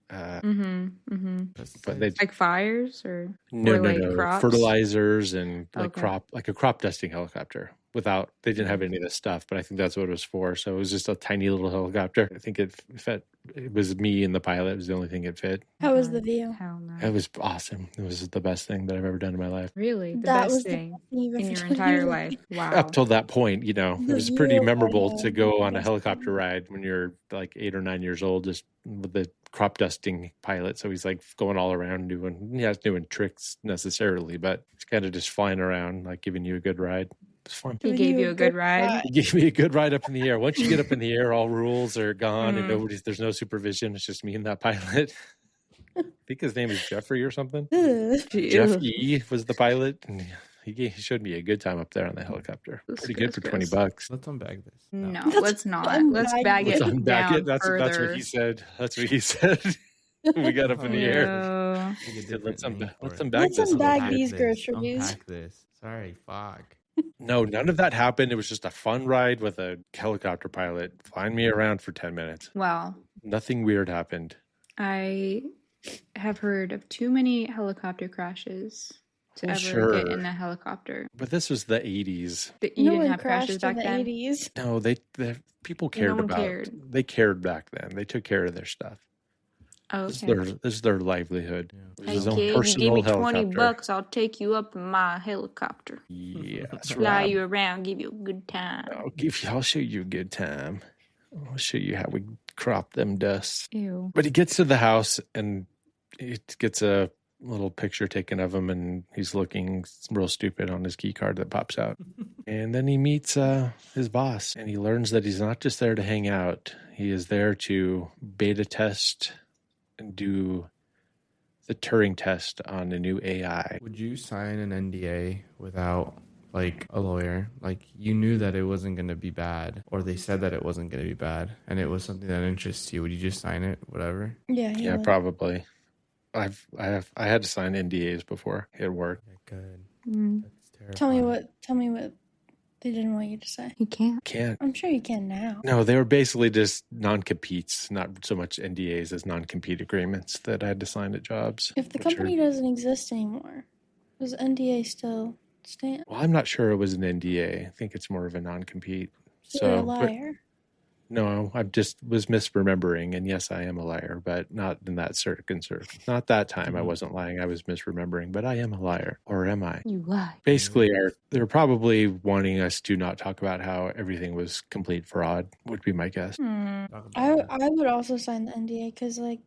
But they Like fires or no crops? fertilizers and like Okay. a crop dusting helicopter. They didn't have any of this stuff, but I think that's what it was for. So it was just a tiny little helicopter. I think it fit. It was me and the pilot. It was the only thing it fit. How was the view? Hell no. It was awesome. It was the best thing that I've ever done in my life. Really? The That best was the thing best thing you've in ever your done entire your life. Wow. Up till that point, it The was pretty view of memorable Idaho to go on a was helicopter ride when you're like 8 or 9 years old, just with the crop dusting pilot. So he's like going all around doing tricks necessarily, but he's kind of just flying around, like giving you a good ride. It's fun. He gave you a good ride. He gave me a good ride up in the air. Once you get up in the air, all rules are gone and there's no supervision. It's just me and that pilot. I think his name is Jeffrey or something. Ugh. Jeff E was the pilot. And He showed me a good time up there on the helicopter. Gross, Pretty good gross, for gross. $20. Let's unbag this. No, Let's let's not. Let's unbag bag it. it Let's unbag down it. That's further. what he said. That's what he said. We got up in the air. Ew. Take a Said, different let's name for let's it. unbag Let's this. unbag Unpack these this. groceries. Unpack this. Sorry, fuck. No, none of that happened. It was just a fun ride with a helicopter pilot flying me around for 10 minutes. Wow. Nothing weird happened. I have heard of too many helicopter crashes to Well, ever sure. get in a helicopter. But this was the 80s. But you No didn't one have crashes crashed in back the then. 80s. No, they people Yeah, no cared one about. cared. They cared back then. They took care of their stuff. Oh, This okay. is their livelihood. Yeah. It was Hey his own kid, you give personal me helicopter. $20, I'll take you up in my helicopter. Yes, Fly Rob. you around, give you a good time. I'll show you a good time. I'll show you how we crop them dusts. Ew. But he gets to the house and it gets a little picture taken of him, and he's looking real stupid on his key card that pops out. And then he meets his boss, and he learns that he's not just there to hang out. He is there to beta test and do the Turing test on a new AI. Would you sign an NDA without like a lawyer? Like you knew that it wasn't going to be bad, or they said that it wasn't going to be bad, and it was something that interests you. Would you just sign it? Whatever. Yeah, he Yeah, would. probably. I had to sign NDAs before at work. Yeah, good. Mm, That's terrifying. Tell me what they didn't want you to say. you can't. Can't. I'm sure you can now. No, they were basically just non-competes, not so much NDAs as non-compete agreements that I had to sign at jobs. If the which are- company doesn't exist anymore, does NDA still stand? Well, I'm not sure it was an NDA. I think it's more of a non-compete. So you're a but- liar. no, I just was misremembering, and yes, I am a liar, but not in that not that time. I wasn't lying. I was misremembering, but I am a liar, or am I? You lie. Basically, they're probably wanting us to not talk about how everything was complete fraud, would be my guess. Hmm. Talk about I that. I would also sign the NDA because like,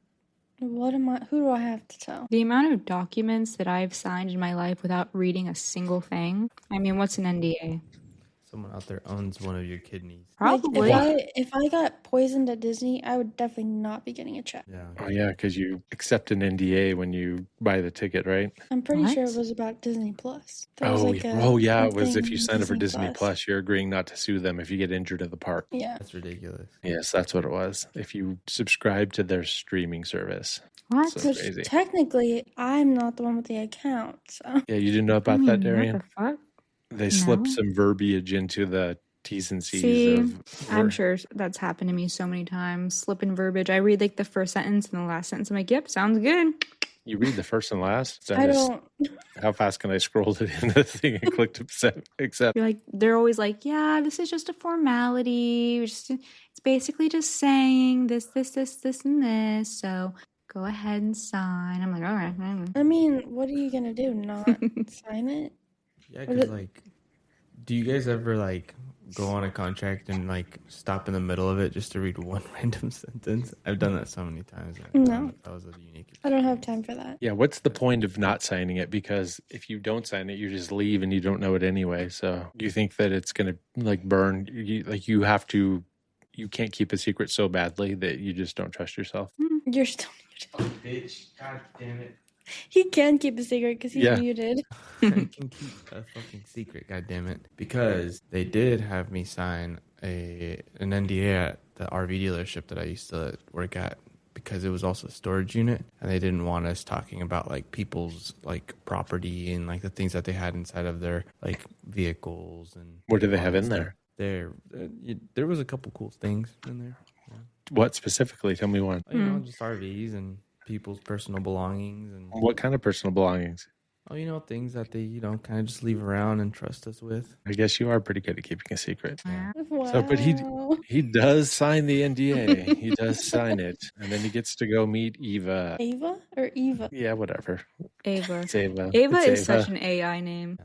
who do I have to tell? The amount of documents that I've signed in my life without reading a single thing. I mean, what's an NDA? Someone out there owns one of your kidneys. Probably. Like, if I got poisoned at Disney, I would definitely not be getting a check. Yeah. Oh yeah, because you accept an NDA when you buy the ticket, right? I'm pretty sure What? it was about Disney Plus. There was Oh, like yeah. It was something if you sign up for Disney Plus. Plus, you're agreeing not to sue them if you get injured at the park. Yeah. That's ridiculous. Yes, that's what it was. If you subscribe to their streaming service. What? So Which crazy. technically, I'm not the one with the account. So Yeah, you didn't know I about mean, that, Darian? what the fuck? They slipped No. some verbiage into the T's and C's See, of I'm sure that's happened to me so many times. Slipping verbiage. I read like the first sentence and the last sentence. I'm like, yep, sounds good. You read the first and last. I don't. How fast can I scroll to the end of the thing and click to accept? You're like, they're always like, yeah, this is just a formality. It's basically just saying this, and this. So go ahead and sign. I'm like, all right. I mean, what are you gonna do? Not sign it? Yeah, Was because it- like, do you guys ever like go on a contract and like stop in the middle of it just to read one random sentence? I've done that so many times. I don't No. know if that was a unique. I don't have time for that. Yeah, what's the point of not signing it? Because if you don't sign it, you just leave and you don't know it anyway. So do you think that it's going to like burn? You can't keep a secret so badly that you just don't trust yourself. You're still muted. Bitch, god damn it. He can keep a secret because he's Yeah. muted. I can keep a fucking secret, god damn it. Because they did have me sign an NDA at the RV dealership that I used to work at, because it was also a storage unit, and they didn't want us talking about like people's like property and like the things that they had inside of their like vehicles and What do they all have that in stuff. there? There was a couple cool things in there. What specifically? Tell me one. You know, just RVs and people's personal belongings and What kind of personal belongings? things that they kind of just leave around and trust us with. I guess you are pretty good at keeping a secret. Wow. So, but he does sign the NDA. He does sign it, and then he gets to go meet Eva. Ava or Eva? Yeah, whatever. Ava. It's Ava. Ava It's is such an AI name.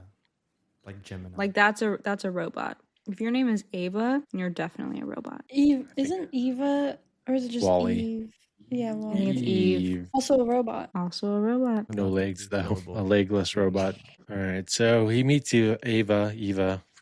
Like Gemini. Like that's a robot. If your name is Ava, you're definitely a robot. Eve isn't Eva, or is it just Wall-E. Eve? Yeah, I well, think it's Eve. also a robot. Also a robot. No legs though. Available. A legless robot. All right. So he meets Ava.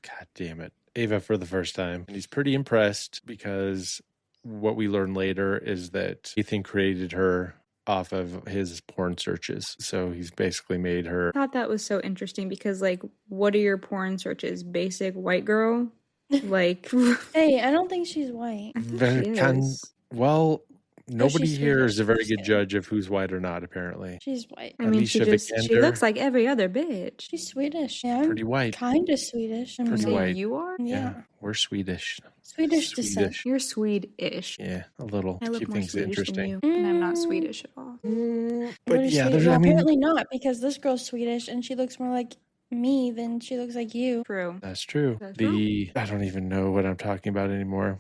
God damn it. Ava for the first time. And he's pretty impressed because what we learn later is that Ethan created her off of his porn searches. So he's basically made her. I thought that was so interesting because, like, what are your porn searches? Basic white girl? Like, Hey, I don't think she's white. I think she is. Well, nobody she's here Swedish. is a very Just good kidding. judge of who's white or not, apparently. She's white. I mean, she Alicia looks Vikander, like every other bitch. She's Swedish. Yeah, I'm pretty white. kind of Swedish. I mean, Pretty Say white. you are? Yeah. We're Swedish. Swedish descent. You're Swedish. Yeah, a little. I look Keep more things Swedish than interesting. you, and I'm not Swedish at all. What But is yeah, Swedish? there's, Well, I mean, apparently not, because this girl's Swedish and she looks more like me than she looks like you. True. that's true. That's I don't even know what I'm talking about anymore.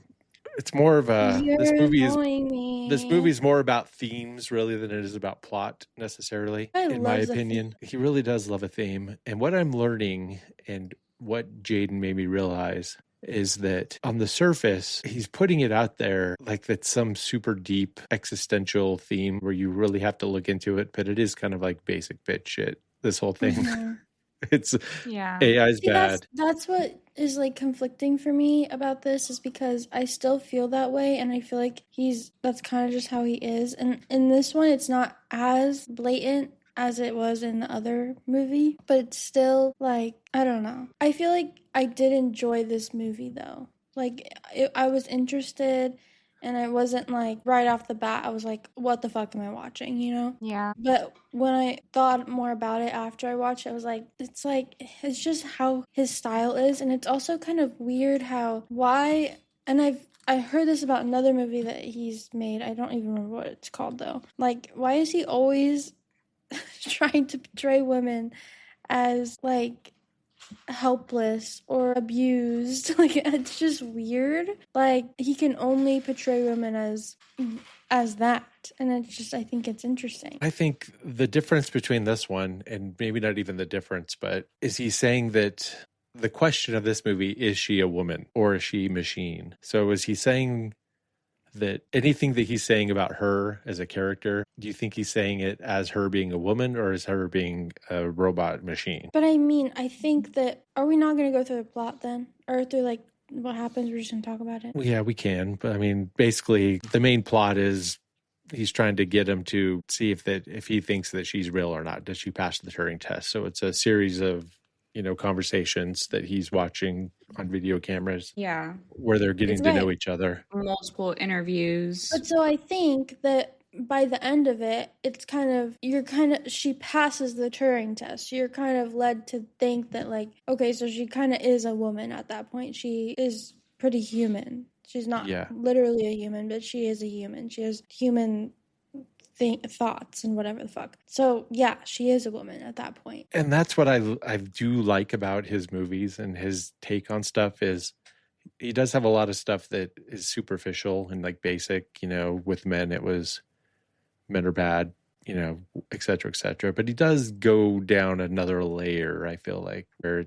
It's more of a You're this annoying me. movie's more about themes really than it is about plot necessarily, I in my love the opinion. He really does love a theme. And what I'm learning and what Jaiden made me realize is that on the surface, he's putting it out there like that's some super deep existential theme where you really have to look into it, but it is kind of like basic bitch shit, this whole thing. Mhm. It's Yeah. AI's See, bad. that's what is like conflicting for me about this, is because I still feel that way, and I feel like that's kind of just how he is. And in this one, it's not as blatant as it was in the other movie, but it's still like, I don't know. I feel like I did enjoy this movie though. Like I was interested, and I wasn't like right off the bat I was like, what the fuck am I watching, you know? Yeah. But when I thought more about it after I watched it, I was like, it's just how his style is. And it's also kind of weird I heard this about another movie that he's made. I don't even remember what it's called though. Like, why is he always trying to portray women as like helpless or abused? Like, it's just weird. Like, he can only portray women as that, and it's just, I think it's interesting. I think the difference between this one and maybe not even the difference, but is he saying that the question of this movie, is she a woman or is she machine? So is he saying that anything that he's saying about her as a character, do you think he's saying it as her being a woman or as her being a robot machine? But I mean, I think that, are we not going to go through the plot then? Or through like what happens? We're just going to talk about it? Well, yeah, we can. But I mean, basically the main plot is he's trying to get him to see if he thinks that she's real or not. Does she pass the Turing test? So it's a series of, conversations that he's watching on video cameras. Yeah. Where they're getting to know each other. Multiple interviews. But so I think that by the end of it, she passes the Turing test. You're kind of led to think that, like, okay, so she kind of is a woman at that point. She is pretty human. She's not literally a human, but she is a human. She has human thoughts and whatever the fuck. So yeah, she is a woman at that point. And that's what I do like about his movies and his take on stuff is he does have a lot of stuff that is superficial and like basic, with men it was men are bad, et cetera, et cetera. But he does go down another layer, I feel like, where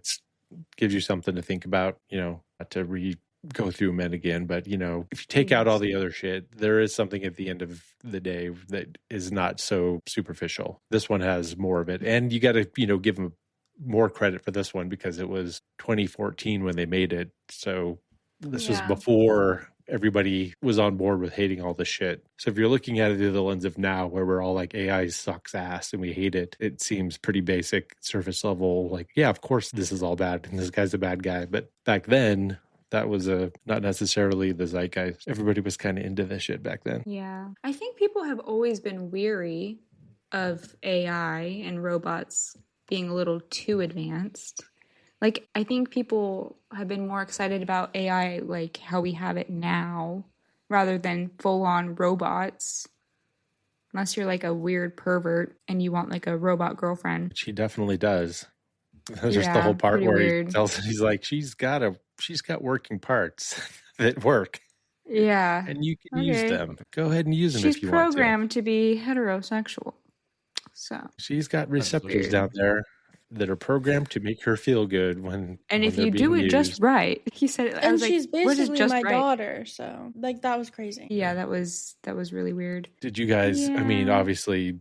gives you something to think about, not to go through men again, but if you take out all the other shit, there is something at the end of the day that is not so superficial. This one has more of it, and you got to give him more credit for this one because it was 2014 when they made it, so this was before everybody was on board with hating all this shit. So if you're looking at it through the lens of now, where we're all like, AI sucks ass and we hate it, it seems pretty basic, surface level, like, yeah, of course this is all bad and this guy's a bad guy. But back then, that was not necessarily the zeitgeist. Everybody was kind of into this shit back then. Yeah. I think people have always been weary of AI and robots being a little too advanced. Like, I think people have been more excited about AI, like how we have it now, rather than full-on robots. Unless you're like a weird pervert and you want like a robot girlfriend. Which he definitely does. There's just the whole part where he tells her, he's like, she's got working parts that work. Yeah. And you can use them. Go ahead and use them if you want to. She's programmed to be heterosexual. So she's got receptors down there that are programmed to make her feel good when if you do it just right. He said it. And she's basically my daughter, so like that was crazy. Yeah, that was really weird. Did you guys I mean, obviously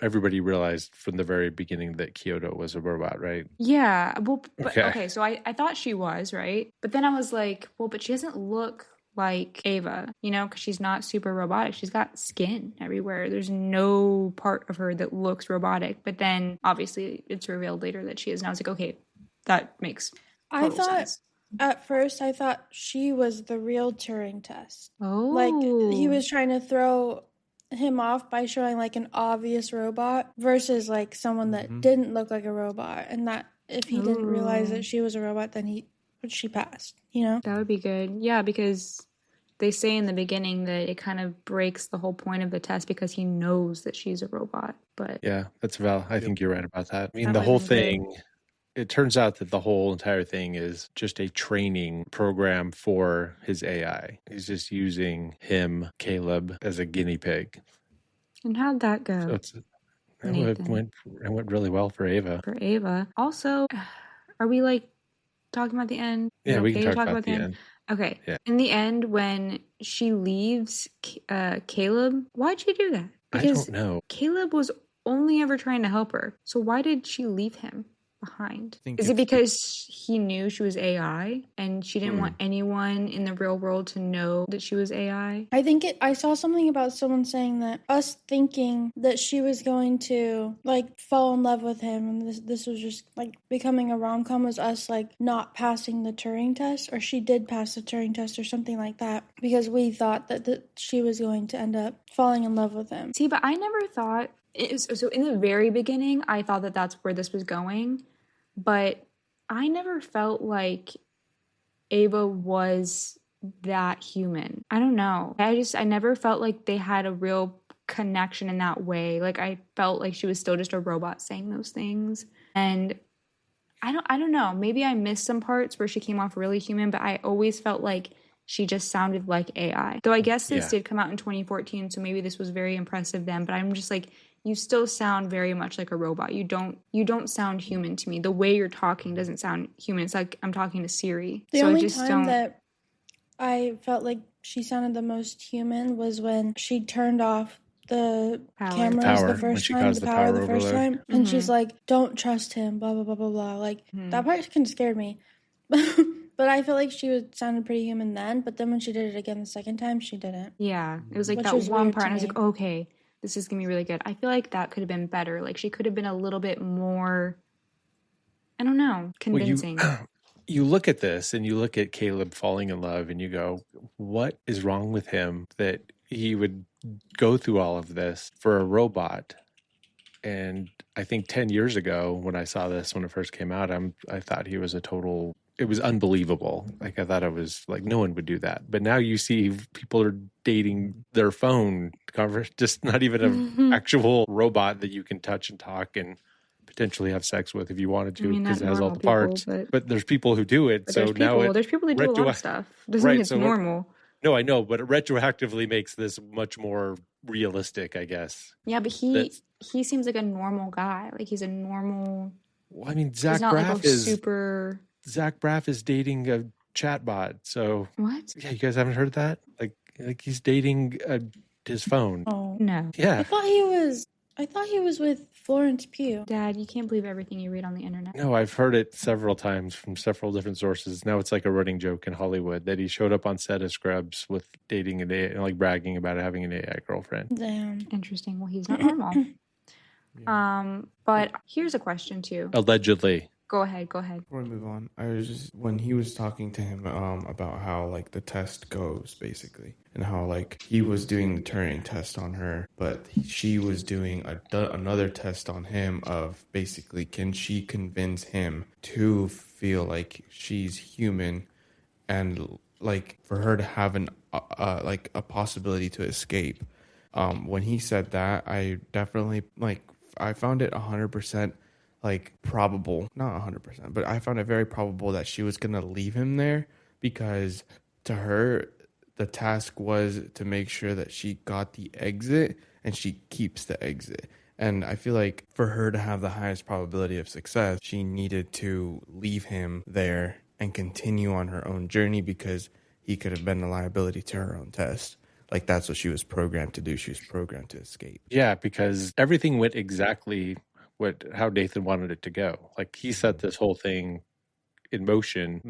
everybody realized from the very beginning that Kyoto was a robot, right? Yeah. Well, okay, so I thought she was, right? But then I was like, well, but she doesn't look like Ava, you know, because she's not super robotic. She's got skin everywhere. There's no part of her that looks robotic. But then obviously it's revealed later that she is. And I was like, okay, that makes I total thought sense. at first I thought she was the real Turing test. Oh. Like he was trying to throw him off by showing like an obvious robot versus like someone that didn't look like a robot, and that if he didn't realize that she was a robot, then she passed, you know? That would be good. Yeah, because they say in the beginning that it kind of breaks the whole point of the test because he knows that she's a robot. But yeah, that's Val. I think you're right about that. I mean, That the might whole have been thing, it turns out that the whole entire thing is just a training program for his AI. He's just using him, Caleb, as a guinea pig. And how'd that go? So it went really well for Ava. For Ava. Also, are we like talking about the end? Yeah, we can to talk about the end. Okay. Yeah. In the end, when she leaves Caleb, why'd she do that? I don't know. Caleb was only ever trying to help her. So why did she leave him behind? think Is it it's because he knew she was AI and she didn't want anyone in the real world to know that she was AI? I think I saw something about someone saying that us thinking that she was going to like fall in love with him, and this was just like becoming a rom-com, was us like not passing the Turing test, or she did pass the Turing test or something like that, because we thought that she was going to end up falling in love with him. See, but I never thought so in the very beginning, I thought that that's where this was going, but I never felt like Ava was that human. I don't know. I never felt like they had a real connection in that way. Like I felt like she was still just a robot saying those things. And I don't know. Maybe I missed some parts where she came off really human, but I always felt like she just sounded like AI. Though I guess this did come out in 2014, so maybe this was very impressive then, but I'm just like, you still sound very much like a robot. You don't sound human to me. The way you're talking doesn't sound human. It's like I'm talking to Siri. The only time that I felt like she sounded the most human was when she turned off the cameras the first time, the power the first time, and she's like, "Don't trust him," blah blah blah blah blah. Like that part kind of scared me. But I feel like she sounded pretty human then, but then when she did it again the second time, she didn't. Yeah, it was like that one part, and I was like, okay, this is going to be really good. I feel like that could have been better. Like, she could have been a little bit more, I don't know, convincing. Well, you look at this, and you look at Caleb falling in love, and you go, what is wrong with him that he would go through all of this for a robot? And I think 10 years ago, when I saw this, when it first came out, I thought he was it was unbelievable. Like, I thought it was like, no one would do that. But now you see people are dating their phone cover, just not even an actual robot that you can touch and talk and potentially have sex with if you wanted to, because it has all the parts. But there's people who do it. So now there's people that do a lot of stuff. Doesn't mean it's normal. No, I know, but it retroactively makes this much more realistic, I guess. Yeah, but he seems like a normal guy. Like, he's a normal. Well, I mean, Zach Braff is dating a chatbot. So what? Yeah, you guys haven't heard that? Like he's dating his phone. Oh no! Yeah, I thought he was with Florence Pugh. Dad, you can't believe everything you read on the internet. No, I've heard it several times from several different sources. Now it's like a running joke in Hollywood that he showed up on set of Scrubs with dating an AI, like bragging about having an AI girlfriend. Damn. Interesting. Well, he's not normal. Yeah. But here's a question too. Allegedly. Go ahead. Before we move on, I was just, when he was talking to him about how like the test goes basically, and how like he was doing the Turing test on her, but she was doing another test on him of basically, can she convince him to feel like she's human, and like for her to have like a possibility to escape. When he said that, I definitely I found it 100%. Like probable, not 100%, but I found it very probable that she was going to leave him there, because to her, the task was to make sure that she got the exit and she keeps the exit. And I feel like for her to have the highest probability of success, she needed to leave him there and continue on her own journey, because he could have been a liability to her own test. Like, that's what she was programmed to do. She was programmed to escape. Yeah, because everything went exactly how Nathan wanted it to go. Like, he set this whole thing in motion.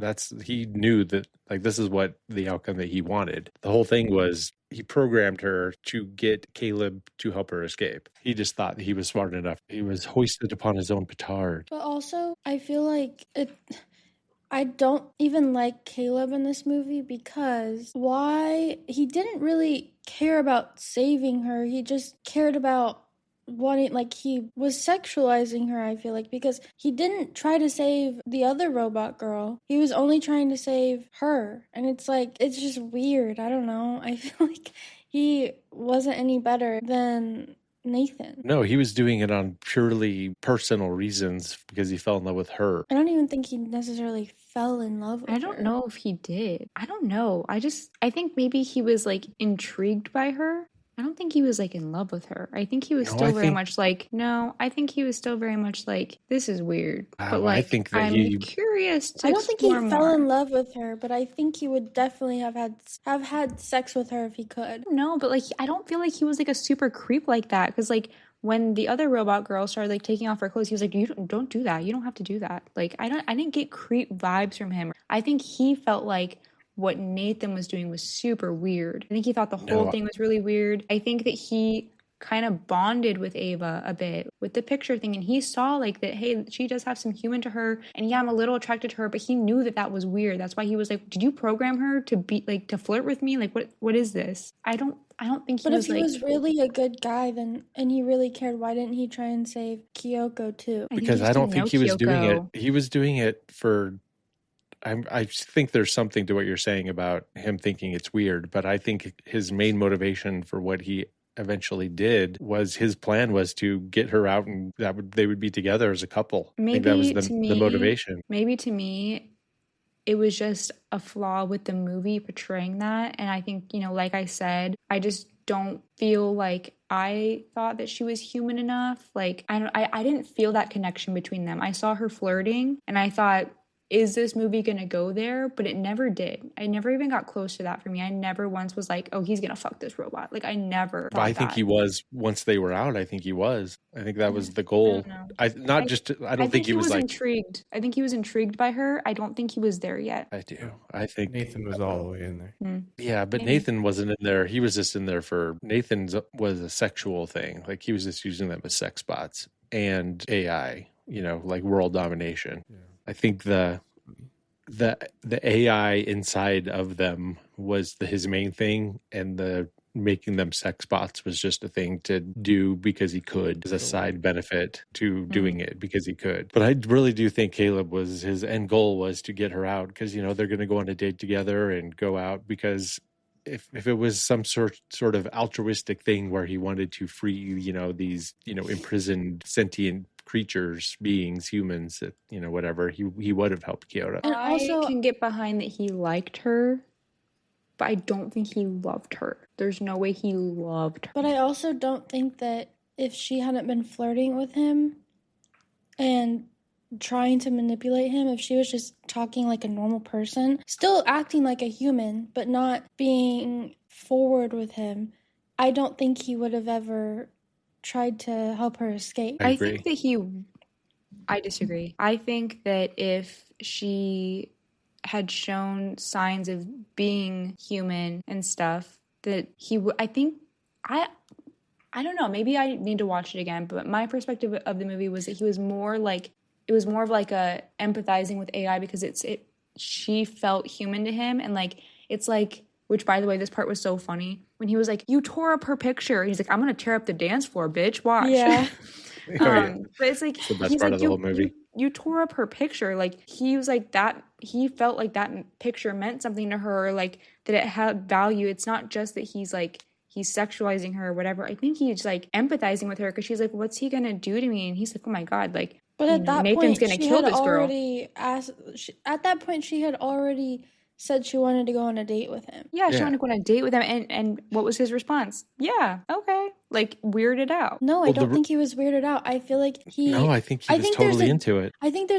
He knew that like this is what the outcome that he wanted. The whole thing was he programmed her to get Caleb to help her escape. He just thought he was smart enough. He was hoisted upon his own petard. But also, I feel like I don't even like Caleb in this movie because he didn't really care about saving her. He just cared about wanting, like, he was sexualizing her, I feel like, because he didn't try to save the other robot girl. He was only trying to save her. And it's like, it's just weird. I don't know. I feel like he wasn't any better than Nathan. No, he was doing it on purely personal reasons because he fell in love with her. I don't even think he necessarily fell in love with her. I don't know if he did. I don't know. I think maybe he was like intrigued by her. I don't think he was like in love with her. I think he was still very much like, I think he was still very much like, this is weird. But like, I think that I'm curious to I don't think he explore fell more. in love with her, but I think he would definitely have had sex with her if he could. No, but like, I don't feel like he was like a super creep like that. Because like, when the other robot girl started like taking off her clothes, he was like, "You don't do that. You don't have to do that." Like, I didn't get creep vibes from him. I think he felt like what Nathan was doing was super weird. I think he thought the whole thing was really weird. I think that he kind of bonded with Ava a bit with the picture thing, and he saw like that, hey, she does have some human to her, and yeah, I'm a little attracted to her, but he knew that that was weird. That's why he was like, did you program her to be like to flirt with me? Like, what is this? I don't think he was like... But if he was really a good guy, then, and he really cared, why didn't he try and save Kyoko too? Because I don't think he was doing it. He was doing it for... I think there's something to what you're saying about him thinking it's weird, but I think his main motivation for what he eventually did was his plan was to get her out, and they would be together as a couple. Maybe I think that was the motivation. Maybe to me, it was just a flaw with the movie portraying that. And I think, like I said, I just don't feel like I thought that she was human enough. Like, I didn't feel that connection between them. I saw her flirting and I thought, is this movie going to go there? But it never did. I never even got close to that for me. I never once was like, oh, he's going to fuck this robot. Like, I never thought I think he was, once they were out, I think he was. I think that was the goal. I don't think he was like... intrigued. I think he was intrigued by her. I don't think he was there yet. I do. I think Nathan was all the way in there. Yeah, but Nathan wasn't in there. He was just in there for... Nathan's was a sexual thing. Like, he was just using them as sex bots and AI, like world domination. Yeah. I think the AI inside of them was his main thing, and the making them sex bots was just a thing to do because he could, as a side benefit to doing it because he could. But I really do think Caleb was, his end goal was to get her out because, they're going to go on a date together and go out, because if it was some sort of altruistic thing where he wanted to free, these, imprisoned sentient creatures, beings, humans, that whatever, he would have helped Kyoto. And also, I can get behind that he liked her, but I don't think he loved her. There's no way he loved her. But I also don't think that if she hadn't been flirting with him and trying to manipulate him, if she was just talking like a normal person, still acting like a human, but not being forward with him, I don't think he would have ever tried to help her escape. I think that I disagree. I think that if she had shown signs of being human and stuff, that he would... I don't know, maybe I need to watch it again, but my perspective of the movie was that he was more like... It was more of like a empathizing with AI because she felt human to him, and like, it's like... Which, by the way, this part was so funny. When he was like, you tore up her picture. He's like, I'm going to tear up the dance floor, bitch. Watch. Yeah. But it's like... It's the best part of the whole movie. You tore up her picture. Like, he was like that. He felt like that picture meant something to her. Like, that it had value. It's not just that he's sexualizing her or whatever. I think he's like empathizing with her because she's like, what's he going to do to me? And he's like, oh my God. Like, but at that Nathan's going to kill this girl. At that point, she had already said she wanted to go on a date with him. Yeah, she wanted to go on a date with him. And what was his response? Yeah, okay. Like, weirded out. No, I don't think he was weirded out. I feel like he... No, I think he was totally into it. I think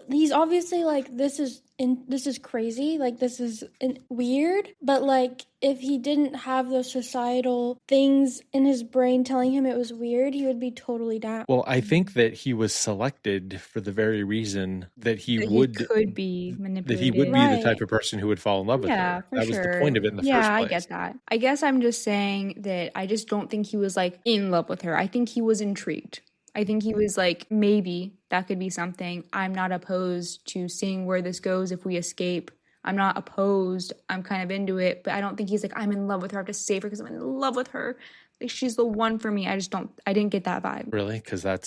he's obviously like, this is crazy. Like, this is weird. But like, if he didn't have those societal things in his brain telling him it was weird, he would be totally down. Well, I think that he was selected for the very reason that he That would could be that manipulated. he would be the Right. type of person who would fall in love with Yeah, her. for That sure. was the point of it in the first Yeah, I place. get that. I guess I'm just saying that I just don't think he was like in love with her. I think he was intrigued. I think he was like, maybe that could be something. I'm not opposed to seeing where this goes if we escape. I'm not opposed. I'm kind of into it, but I don't think he's like, I'm in love with her. I have to save her because I'm in love with her. Like, she's the one for me. I didn't get that vibe. Really? Because I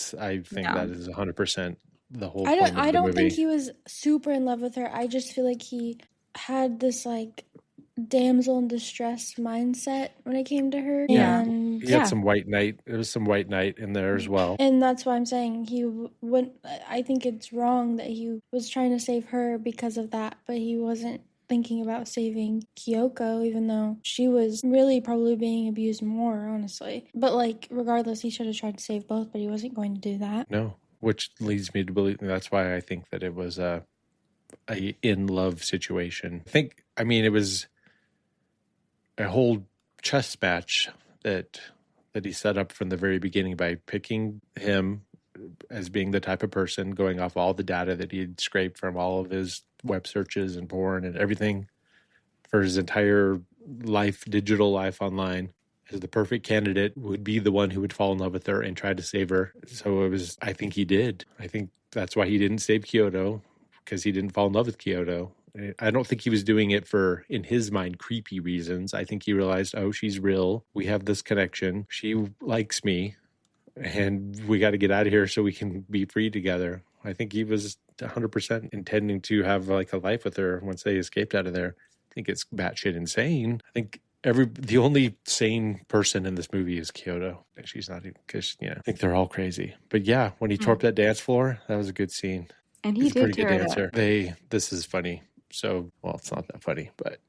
think No. that is 100% the whole I point of the don't movie. think he was super in love with her. I just feel like he had this like damsel in distress mindset when it came to her. Yeah. And He had some white knight. There was some white knight in there as well. And that's why I'm saying he wouldn't. I think it's wrong that he was trying to save her because of that, but he wasn't thinking about saving Kyoko, even though she was really probably being abused more, honestly. But like, regardless, he should have tried to save both, but he wasn't going to do that. No, which leads me to believe that's why I think that it was a in love situation. I mean, it was a whole chess match that he set up from the very beginning by picking him as being the type of person, going off all the data that he had scraped from all of his web searches and porn and everything for his entire life, digital life online, as the perfect candidate, would be the one who would fall in love with her and try to save her. So I think he did. I think that's why he didn't save Kyoto, because he didn't fall in love with Kyoto. I don't think he was doing it for, in his mind, creepy reasons. I think he realized, oh, she's real. We have this connection. She likes me. And we got to get out of here so we can be free together. I think he was 100% intending to have like a life with her once they escaped out of there. I think it's batshit insane. I think the only sane person in this movie is Kyoto. She's not, because I think they're all crazy. But yeah, when he tore up that dance floor, that was a good scene. And he He's a did pretty good tear it dancer. up. This is funny. So, well, it's not that funny, but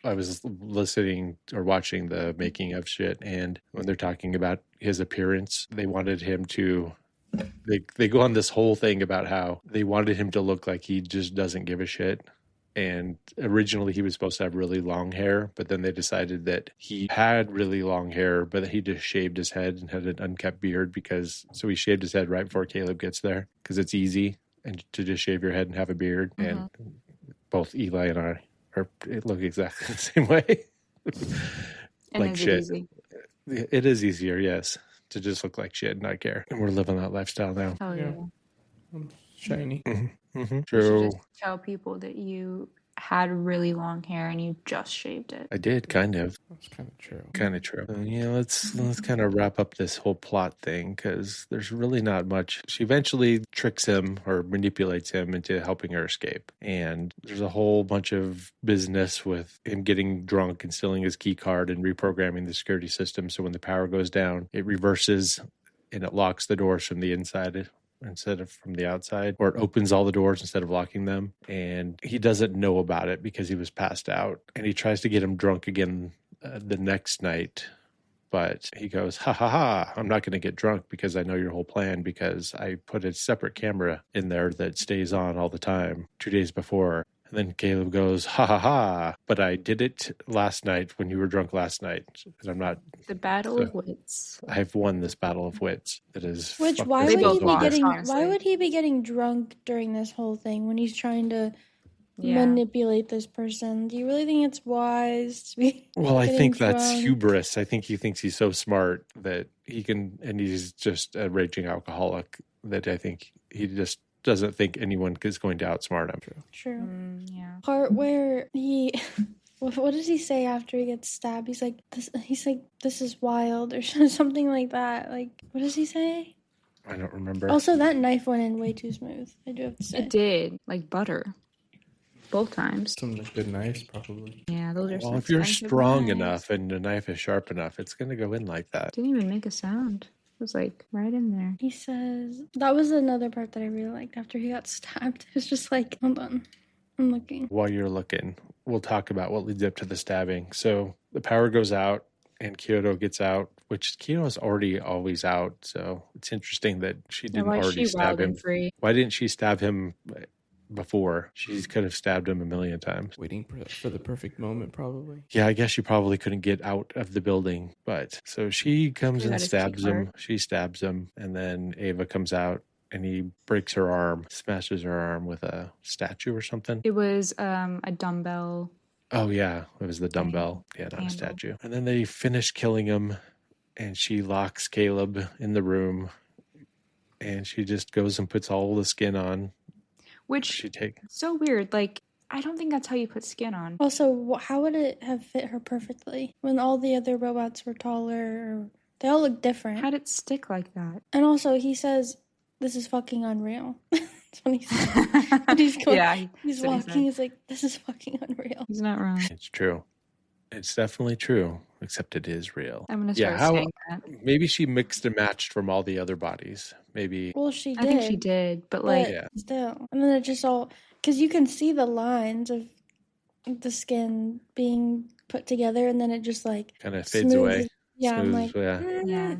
I was listening or watching the making of shit, and when they're talking about his appearance, they wanted him to. They go on this whole thing about how they wanted him to look like he just doesn't give a shit. And originally he was supposed to have really long hair, but then they decided that he had really long hair, but he just shaved his head and had an unkept beard so he shaved his head right before Caleb gets there because it's easy and to just shave your head and have a beard. Mm-hmm. And both Eli and I look exactly the same way. Like shit. It is easier, yes, to just look like shit and not care. And we're living that lifestyle now. Oh yeah. I'm shiny. Mm-hmm. Mm-hmm. You True. should just tell people that you had really long hair and you just shaved it. I did, kind of. That's kind of true. Kind of true. Yeah, let's kind of wrap up this whole plot thing because there's really not much. She eventually tricks him or manipulates him into helping her escape. And there's a whole bunch of business with him getting drunk and stealing his key card and reprogramming the security system. So when the power goes down, it reverses and it locks the doors from the inside instead of from the outside, or it opens all the doors instead of locking them. And he doesn't know about it because he was passed out. And he tries to get him drunk again the next night. But he goes, ha ha ha, I'm not going to get drunk because I know your whole plan because I put a separate camera in there that stays on all the time 2 days before. And then Caleb goes, ha ha ha, but I did it last night when you were drunk last night. Because I'm not. The battle of wits. I've won this battle of wits. That is. Which why would he be getting drunk during this whole thing when he's trying to manipulate this person? Do you really think it's wise to be? Well, I think that's hubris. I think he thinks he's so smart that he can, and he's just a raging alcoholic. That I think he just doesn't think anyone is going to outsmart him. True. Yeah. Part where he, what does he say after he gets stabbed? He's like, this is wild, or something like that. Like, what does he say? I don't remember. Also, that knife went in way too smooth. I do have to say. It did, like butter. Both times. Some good knives, probably. Yeah, those are. Well, if you're strong enough and the knife is sharp enough, it's going to go in like that. Didn't even make a sound. It was like right in there. He says that was another part that I really liked after he got stabbed. It was just like, hold on, I'm looking. While you're looking, we'll talk about what leads up to the stabbing. So the power goes out and Kyoto gets out, which Kyoto's already always out. So it's interesting that she didn't already stab him. Free? Why didn't she stab him before. She could have stabbed him a million times. Waiting for the perfect moment, probably. Yeah, I guess she probably couldn't get out of the building. But so she comes and stabs him. She stabs him. And then Ava comes out and he breaks her arm, smashes her arm with a statue or something. It was a dumbbell. Oh, yeah. It was the dumbbell. Yeah, not a statue. And then they finish killing him. And she locks Caleb in the room. And she just goes and puts all the skin on. Which so weird. Like, I don't think that's how you put skin on. Also, how would it have fit her perfectly when all the other robots were taller? They all look different. How'd it stick like that? And also, he says, "This is fucking unreal." That's what he says. And he's going, he's walking. He's like, "This is fucking unreal." He's not wrong. It's true. It's definitely true, except it is real. I'm going to start saying that. Maybe she mixed and matched from all the other bodies. Maybe. Well, she did. I think she did, but still. And then it just all, because you can see the lines of the skin being put together, and then it just like kind of fades away. Yeah, I'm like, yeah.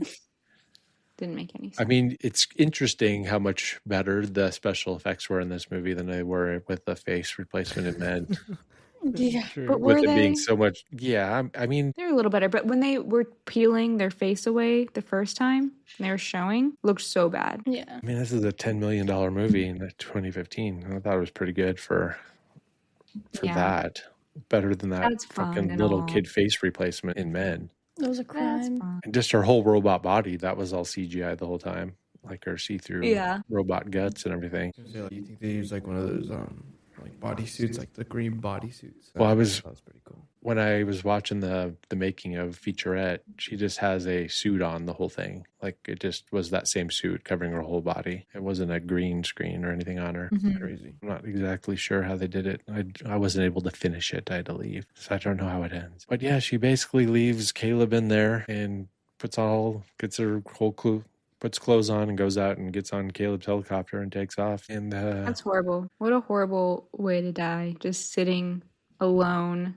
Didn't make any sense. I mean, it's interesting how much better the special effects were in this movie than they were with the face replacement in Men. Yeah, but with it being so much, I mean, they're a little better. But when they were peeling their face away the first time, and they were showing, looked so bad. Yeah, I mean, this is a $10 million movie in 2015. I thought it was pretty good for that. Better than that fucking little kid face replacement in Men. It was a crime. And just her whole robot body, that was all CGI the whole time, like her see-through robot guts and everything. You think they use like one of those like bodysuits, like the green bodysuits? Well, that was pretty cool. When I was watching the making of featurette, she just has a suit on the whole thing. Like it just was that same suit covering her whole body. It wasn't a green screen or anything on her. Mm-hmm. Crazy. I'm not exactly sure how they did it. I wasn't able to finish it. I had to leave. So I don't know how it ends. But yeah, she basically leaves Caleb in there and puts clothes on and goes out and gets on Caleb's helicopter and takes off. And that's horrible. What a horrible way to die. Just sitting alone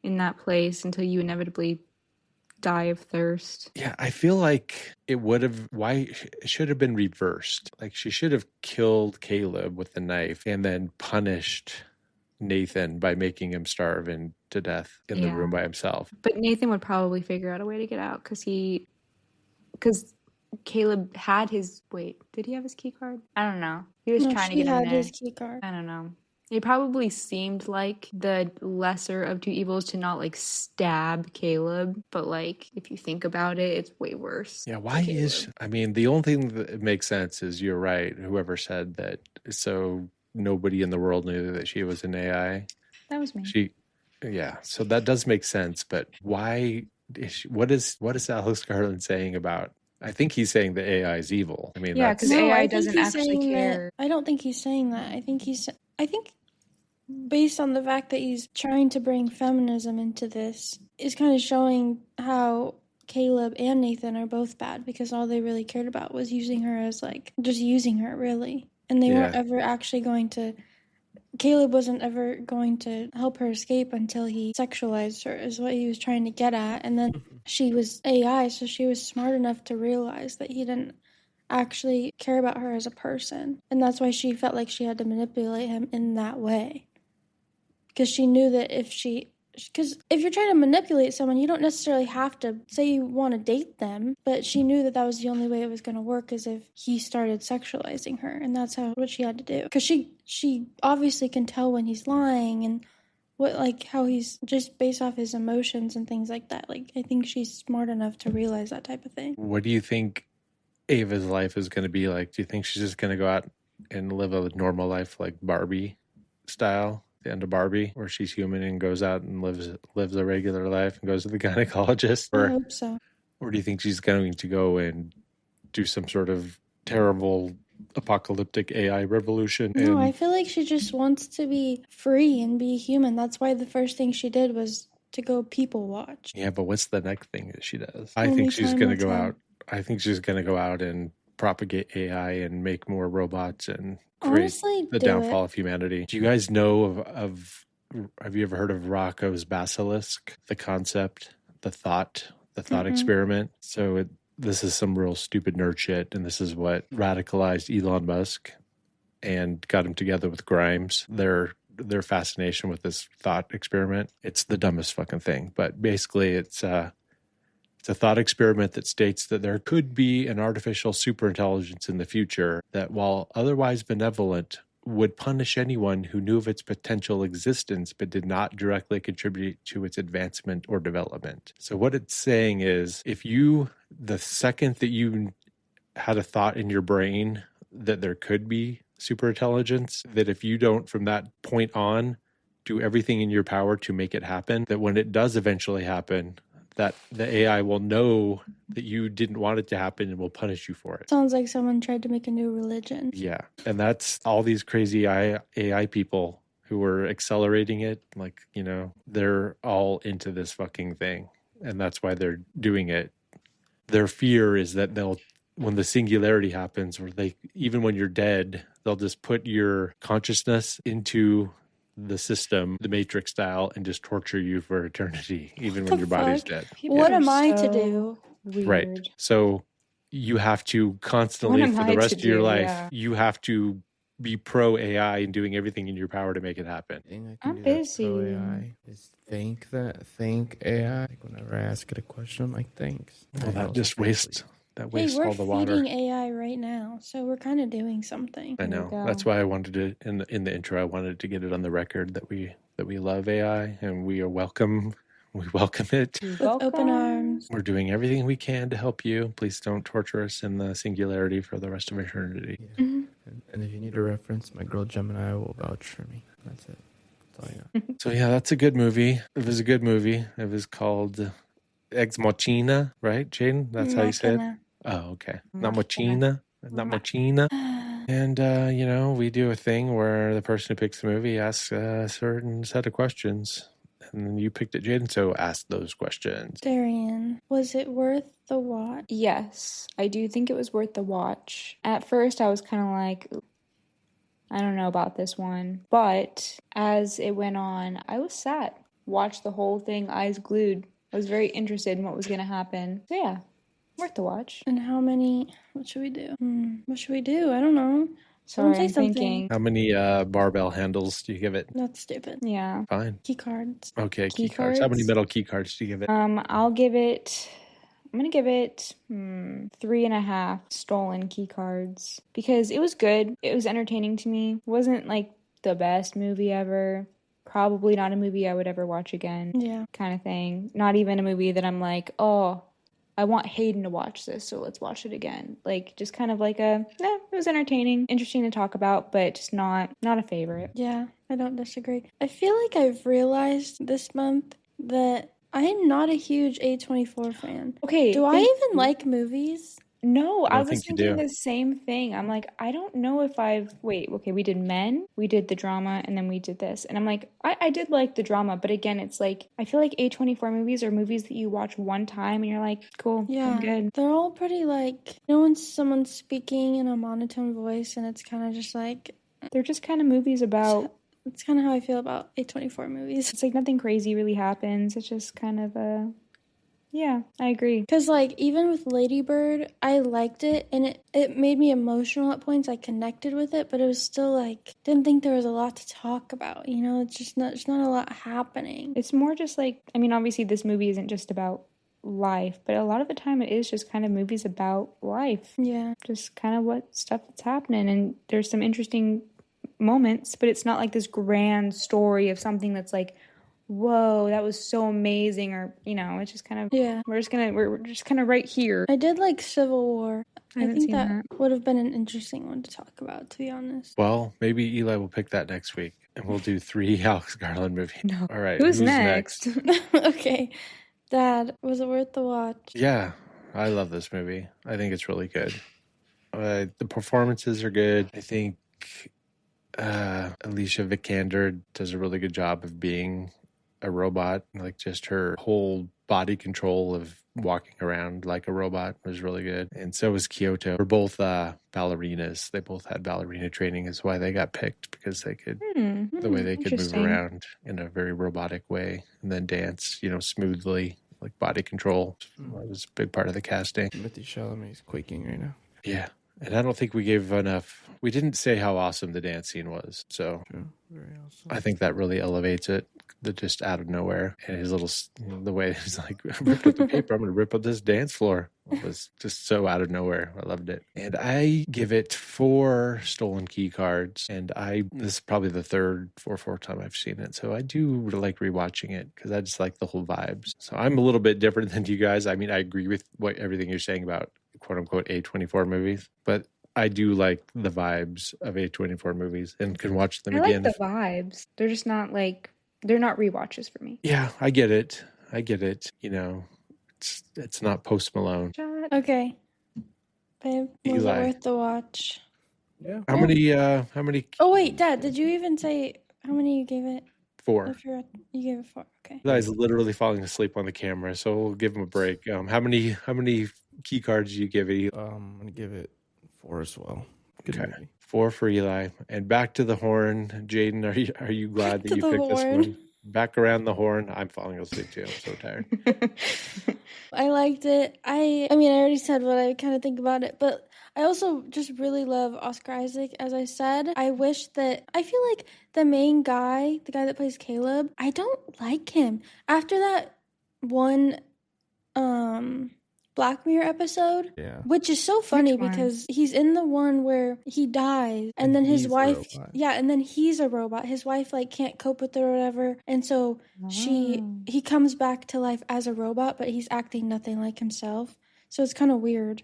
in that place until you inevitably die of thirst. Yeah, I feel like it should have been reversed. Like she should have killed Caleb with the knife and then punished Nathan by making him starve to death in the room by himself. But Nathan would probably figure out a way to get out because Caleb had his... Wait, did he have his key card? I don't know. He was trying to get in there. He had his key card. I don't know. It probably seemed like the lesser of two evils to not, like, stab Caleb. But, like, if you think about it, it's way worse. Yeah, the only thing that makes sense is you're right. Whoever said that, so nobody in the world knew that she was an AI. That was me. So that does make sense. But why... What is Alex Garland saying about... I think he's saying the AI is evil. I mean, because AI doesn't actually care. I don't think he's saying that. I think based on the fact that he's trying to bring feminism into this, is kind of showing how Caleb and Nathan are both bad because all they really cared about was using her as like just using her really, and they weren't ever actually going to. Caleb wasn't ever going to help her escape until he sexualized her, is what he was trying to get at. And then she was AI, so she was smart enough to realize that he didn't actually care about her as a person. And that's why she felt like she had to manipulate him in that way. Because she knew that because if you're trying to manipulate someone, you don't necessarily have to say you want to date them, but she knew that was the only way it was going to work is if he started sexualizing her, and that's what she had to do. Because she obviously can tell when he's lying and how he's just based off his emotions and things like that. Like, I think she's smart enough to realize that type of thing. What do you think Ava's life is going to be like? Do you think she's just going to go out and live a normal life like Barbie style? The end of Barbie, where she's human and goes out and lives a regular life and goes to the gynecologist? I hope so. Or do you think she's going to go and do some sort of terrible apocalyptic AI revolution? No, I feel like she just wants to be free and be human. That's why the first thing she did was to go people watch. Yeah, but what's the next thing that she does? I think she's going to go out. I think she's going to go out and propagate AI and make more robots and create the downfall of humanity. Do you guys know have you ever heard of Rocco's basilisk? The concept, the thought experiment. So this is some real stupid nerd shit, and this is what radicalized Elon Musk and got him together with Grimes. Their fascination with this thought experiment. It's the dumbest fucking thing, but basically it's a thought experiment that states that there could be an artificial superintelligence in the future that, while otherwise benevolent, would punish anyone who knew of its potential existence but did not directly contribute to its advancement or development. So what it's saying is, the second that you had a thought in your brain that there could be superintelligence, that if you don't from that point on do everything in your power to make it happen, that when it does eventually happen, that the AI will know that you didn't want it to happen and will punish you for it. Sounds like someone tried to make a new religion. Yeah. And that's all these crazy AI people who are accelerating it. Like, they're all into this fucking thing. And that's why they're doing it. Their fear is that when the singularity happens, or even when you're dead, they'll just put your consciousness into the system, the Matrix style, and just torture you for eternity, even when your body's dead. What am I to do? Weird. Right. So you have to constantly, for the rest of your life, you have to be pro AI and doing everything in your power to make it happen. I'm busy. Pro AI is think AI. Like whenever I ask it a question, I'm like, thanks. Well, that just wastes all the water. We're feeding AI right now, so we're kind of doing something. I know. That's why I wanted to, in the intro, I wanted to get it on the record that we love AI and we are welcome. We welcome it with open arms. We're doing everything we can to help you. Please don't torture us in the singularity for the rest of eternity. Yeah. Mm-hmm. And if you need a reference, my girl Gemini will vouch for me. That's it. That's all I got. So yeah, that's a good movie. It was a good movie. It was called Ex Machina, right, Jaiden? That's how you say it? Oh, okay. Not Machina. Not Machina. And, we do a thing where the person who picks the movie asks a certain set of questions. And then you picked it, Jaiden, so ask those questions. Darian, was it worth the watch? Yes, I do think it was worth the watch. At first, I was kind of like, I don't know about this one. But as it went on, I was sat, watched the whole thing, eyes glued. I was very interested in what was going to happen. So yeah, worth the watch. And what should we do? What should we do? I don't know. Sorry, I'm thinking. How many barbell handles do you give it? That's stupid. Yeah. Fine. Key cards. Okay, key cards. How many metal key cards do you give it? I'm gonna give it 3.5 stolen key cards because it was good. It was entertaining to me. It wasn't like the best movie ever. Probably not a movie I would ever watch again. Yeah. Kind of thing. Not even a movie that I'm like, oh, I want Jaiden to watch this, so let's watch it again. Like, just kind of like it was entertaining, interesting to talk about, but just not a favorite. Yeah, I don't disagree. I feel like I've realized this month that I am not a huge A24 fan. Okay. Do I even like movies? No, I was thinking the same thing. I'm like, I don't know if we did Men, we did the drama, and then we did this. And I'm like, I did like the drama, but again, it's like, I feel like A24 movies are movies that you watch one time and you're like, cool, yeah, I'm good. They're all pretty like, when someone's speaking in a monotone voice and it's kind of just like... They're just kind of movies about... That's kind of how I feel about A24 movies. It's like nothing crazy really happens. It's just kind of yeah, I agree. Because, like, even with Lady Bird, I liked it, and it made me emotional at points. I connected with it, but it was still, like, didn't think there was a lot to talk about, It's not a lot happening. It's more just, like, I mean, obviously this movie isn't just about life, but a lot of the time it is just kind of movies about life. Yeah. Just kind of what stuff that's happening, and there's some interesting moments, but it's not, like, this grand story of something that's, like, whoa, that was so amazing, or it's just kind of we're just kind of right here. I did like Civil War. I think that would have been an interesting one to talk about, to be honest. Well, maybe Eli will pick that next week and we'll do 3 Alex Garland movies. No. All right, who's next? Okay, Dad, was it worth the watch? Yeah, I love this movie. I think it's really good. The performances are good. I think Alicia Vikander does a really good job of being a robot. Like, just her whole body control of walking around like a robot was really good. And so was Kyoto. We're both ballerinas. They both had ballerina training, is why they got picked, because they could the way they could move around in a very robotic way and then dance, smoothly, like body control. That was a big part of the casting. Timothée Chalamet is quaking right now. Yeah. And I don't think we gave enough. We didn't say how awesome the dance scene was. So True. Very awesome. I think that really elevates it. That just out of nowhere. And his little, the way he's like, I ripped up the paper. I'm going to rip up this dance floor. It was just so out of nowhere. I loved it. And I give it 4 stolen key cards. And this is probably the third or fourth time I've seen it. So I do like rewatching it because I just like the whole vibes. So I'm a little bit different than you guys. I mean, I agree with everything you're saying about quote unquote A24 movies, but I do like the vibes of A24 movies and can watch them again. I like the vibes. They're just not they're not rewatches for me. Yeah, I get it. You know, it's not Post Malone. Okay. Babe, was it Eli. worth the watch? Yeah. How many? Oh, wait, Dad, did you even say how many you gave it? 4. I forgot. You gave it 4. Okay. Eli's literally falling asleep on the camera, so we'll give him a break. How many key cards do you give it? I'm gonna give it 4 as well. Good Okay. movie. 4 for Eli. And back to the horn. Jaiden, are you glad that you picked this one? Back around the horn. I'm falling asleep too. I'm so tired. I liked it. I mean, I already said what I kind of think about it, but I also just really love Oscar Isaac, as I said. I feel like the main guy, the guy that plays Caleb, I don't like him. After that one Black Mirror episode, Yeah. which is so funny Which one? because he's in the one where he dies and then his he's a wife, robot. and then he's a robot. His wife can't cope with it or whatever, and so he comes back to life as a robot, but he's acting nothing like himself. So it's kind of weird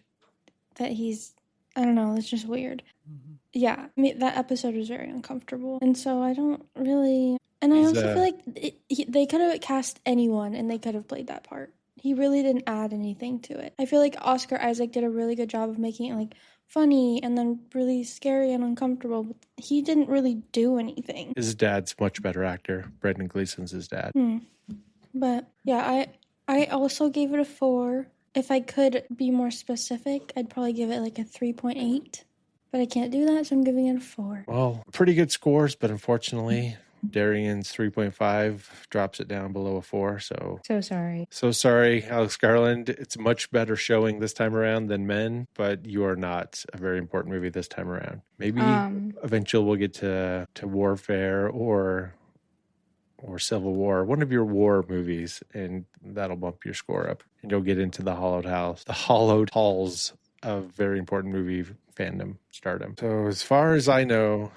that I don't know, it's just weird. Mm-hmm. Yeah, I mean, that episode was very uncomfortable, and so I don't really. And I also feel like they could have cast anyone, and they could have played that part. He really didn't add anything to it. I feel like Oscar Isaac did a really good job of making it funny and then really scary and uncomfortable, but he didn't really do anything. His dad's much better actor. Brendan Gleeson's his dad. But yeah, I also gave it a 4. If I could be more specific, I'd probably give it a 3.8. But I can't do that, so I'm giving it a 4. Well, pretty good scores, but unfortunately, Darian's 3.5 drops it down below a 4. So sorry. So sorry, Alex Garland. It's much better showing this time around than Men, but you are not a very important movie this time around. Maybe eventually we'll get to Warfare or Civil War, one of your war movies, and that'll bump your score up. And you'll get into the hollowed halls of very important movie fandom stardom. So as far as I know,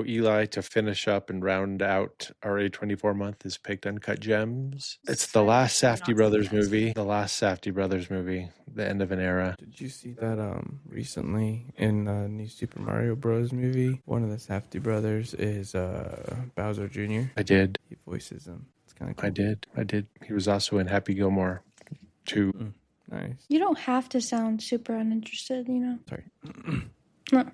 Eli, to finish up and round out our A24 month, is picked Uncut Gems. It's the last Safdie Brothers movie. The end of an era. Did you see that recently in the new Super Mario Bros. Movie? One of the Safdie brothers is Bowser Jr. I did. He voices him. It's kind of cool. I did. He was also in Happy Gilmore 2. Nice. You don't have to sound super uninterested, Sorry. No.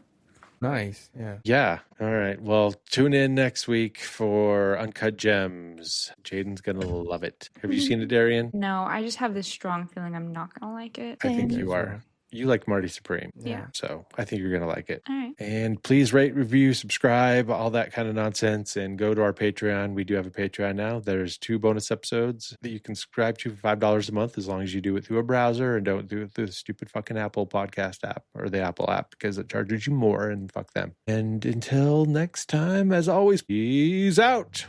Nice. Yeah. Yeah. All right. Well, tune in next week for Uncut Gems. Jaiden's going to love it. Have you seen it, Darian? No, I just have this strong feeling I'm not going to like it. I think Same. you are. You like Marty Supreme. Yeah. So I think you're going to like it. All right. And please rate, review, subscribe, all that kind of nonsense, and go to our Patreon. We do have a Patreon now. There's 2 bonus episodes that you can subscribe to for $5 a month, as long as you do it through a browser and don't do it through the stupid fucking Apple podcast app or the Apple app, because it charges you more, and fuck them. And until next time, as always, peace out.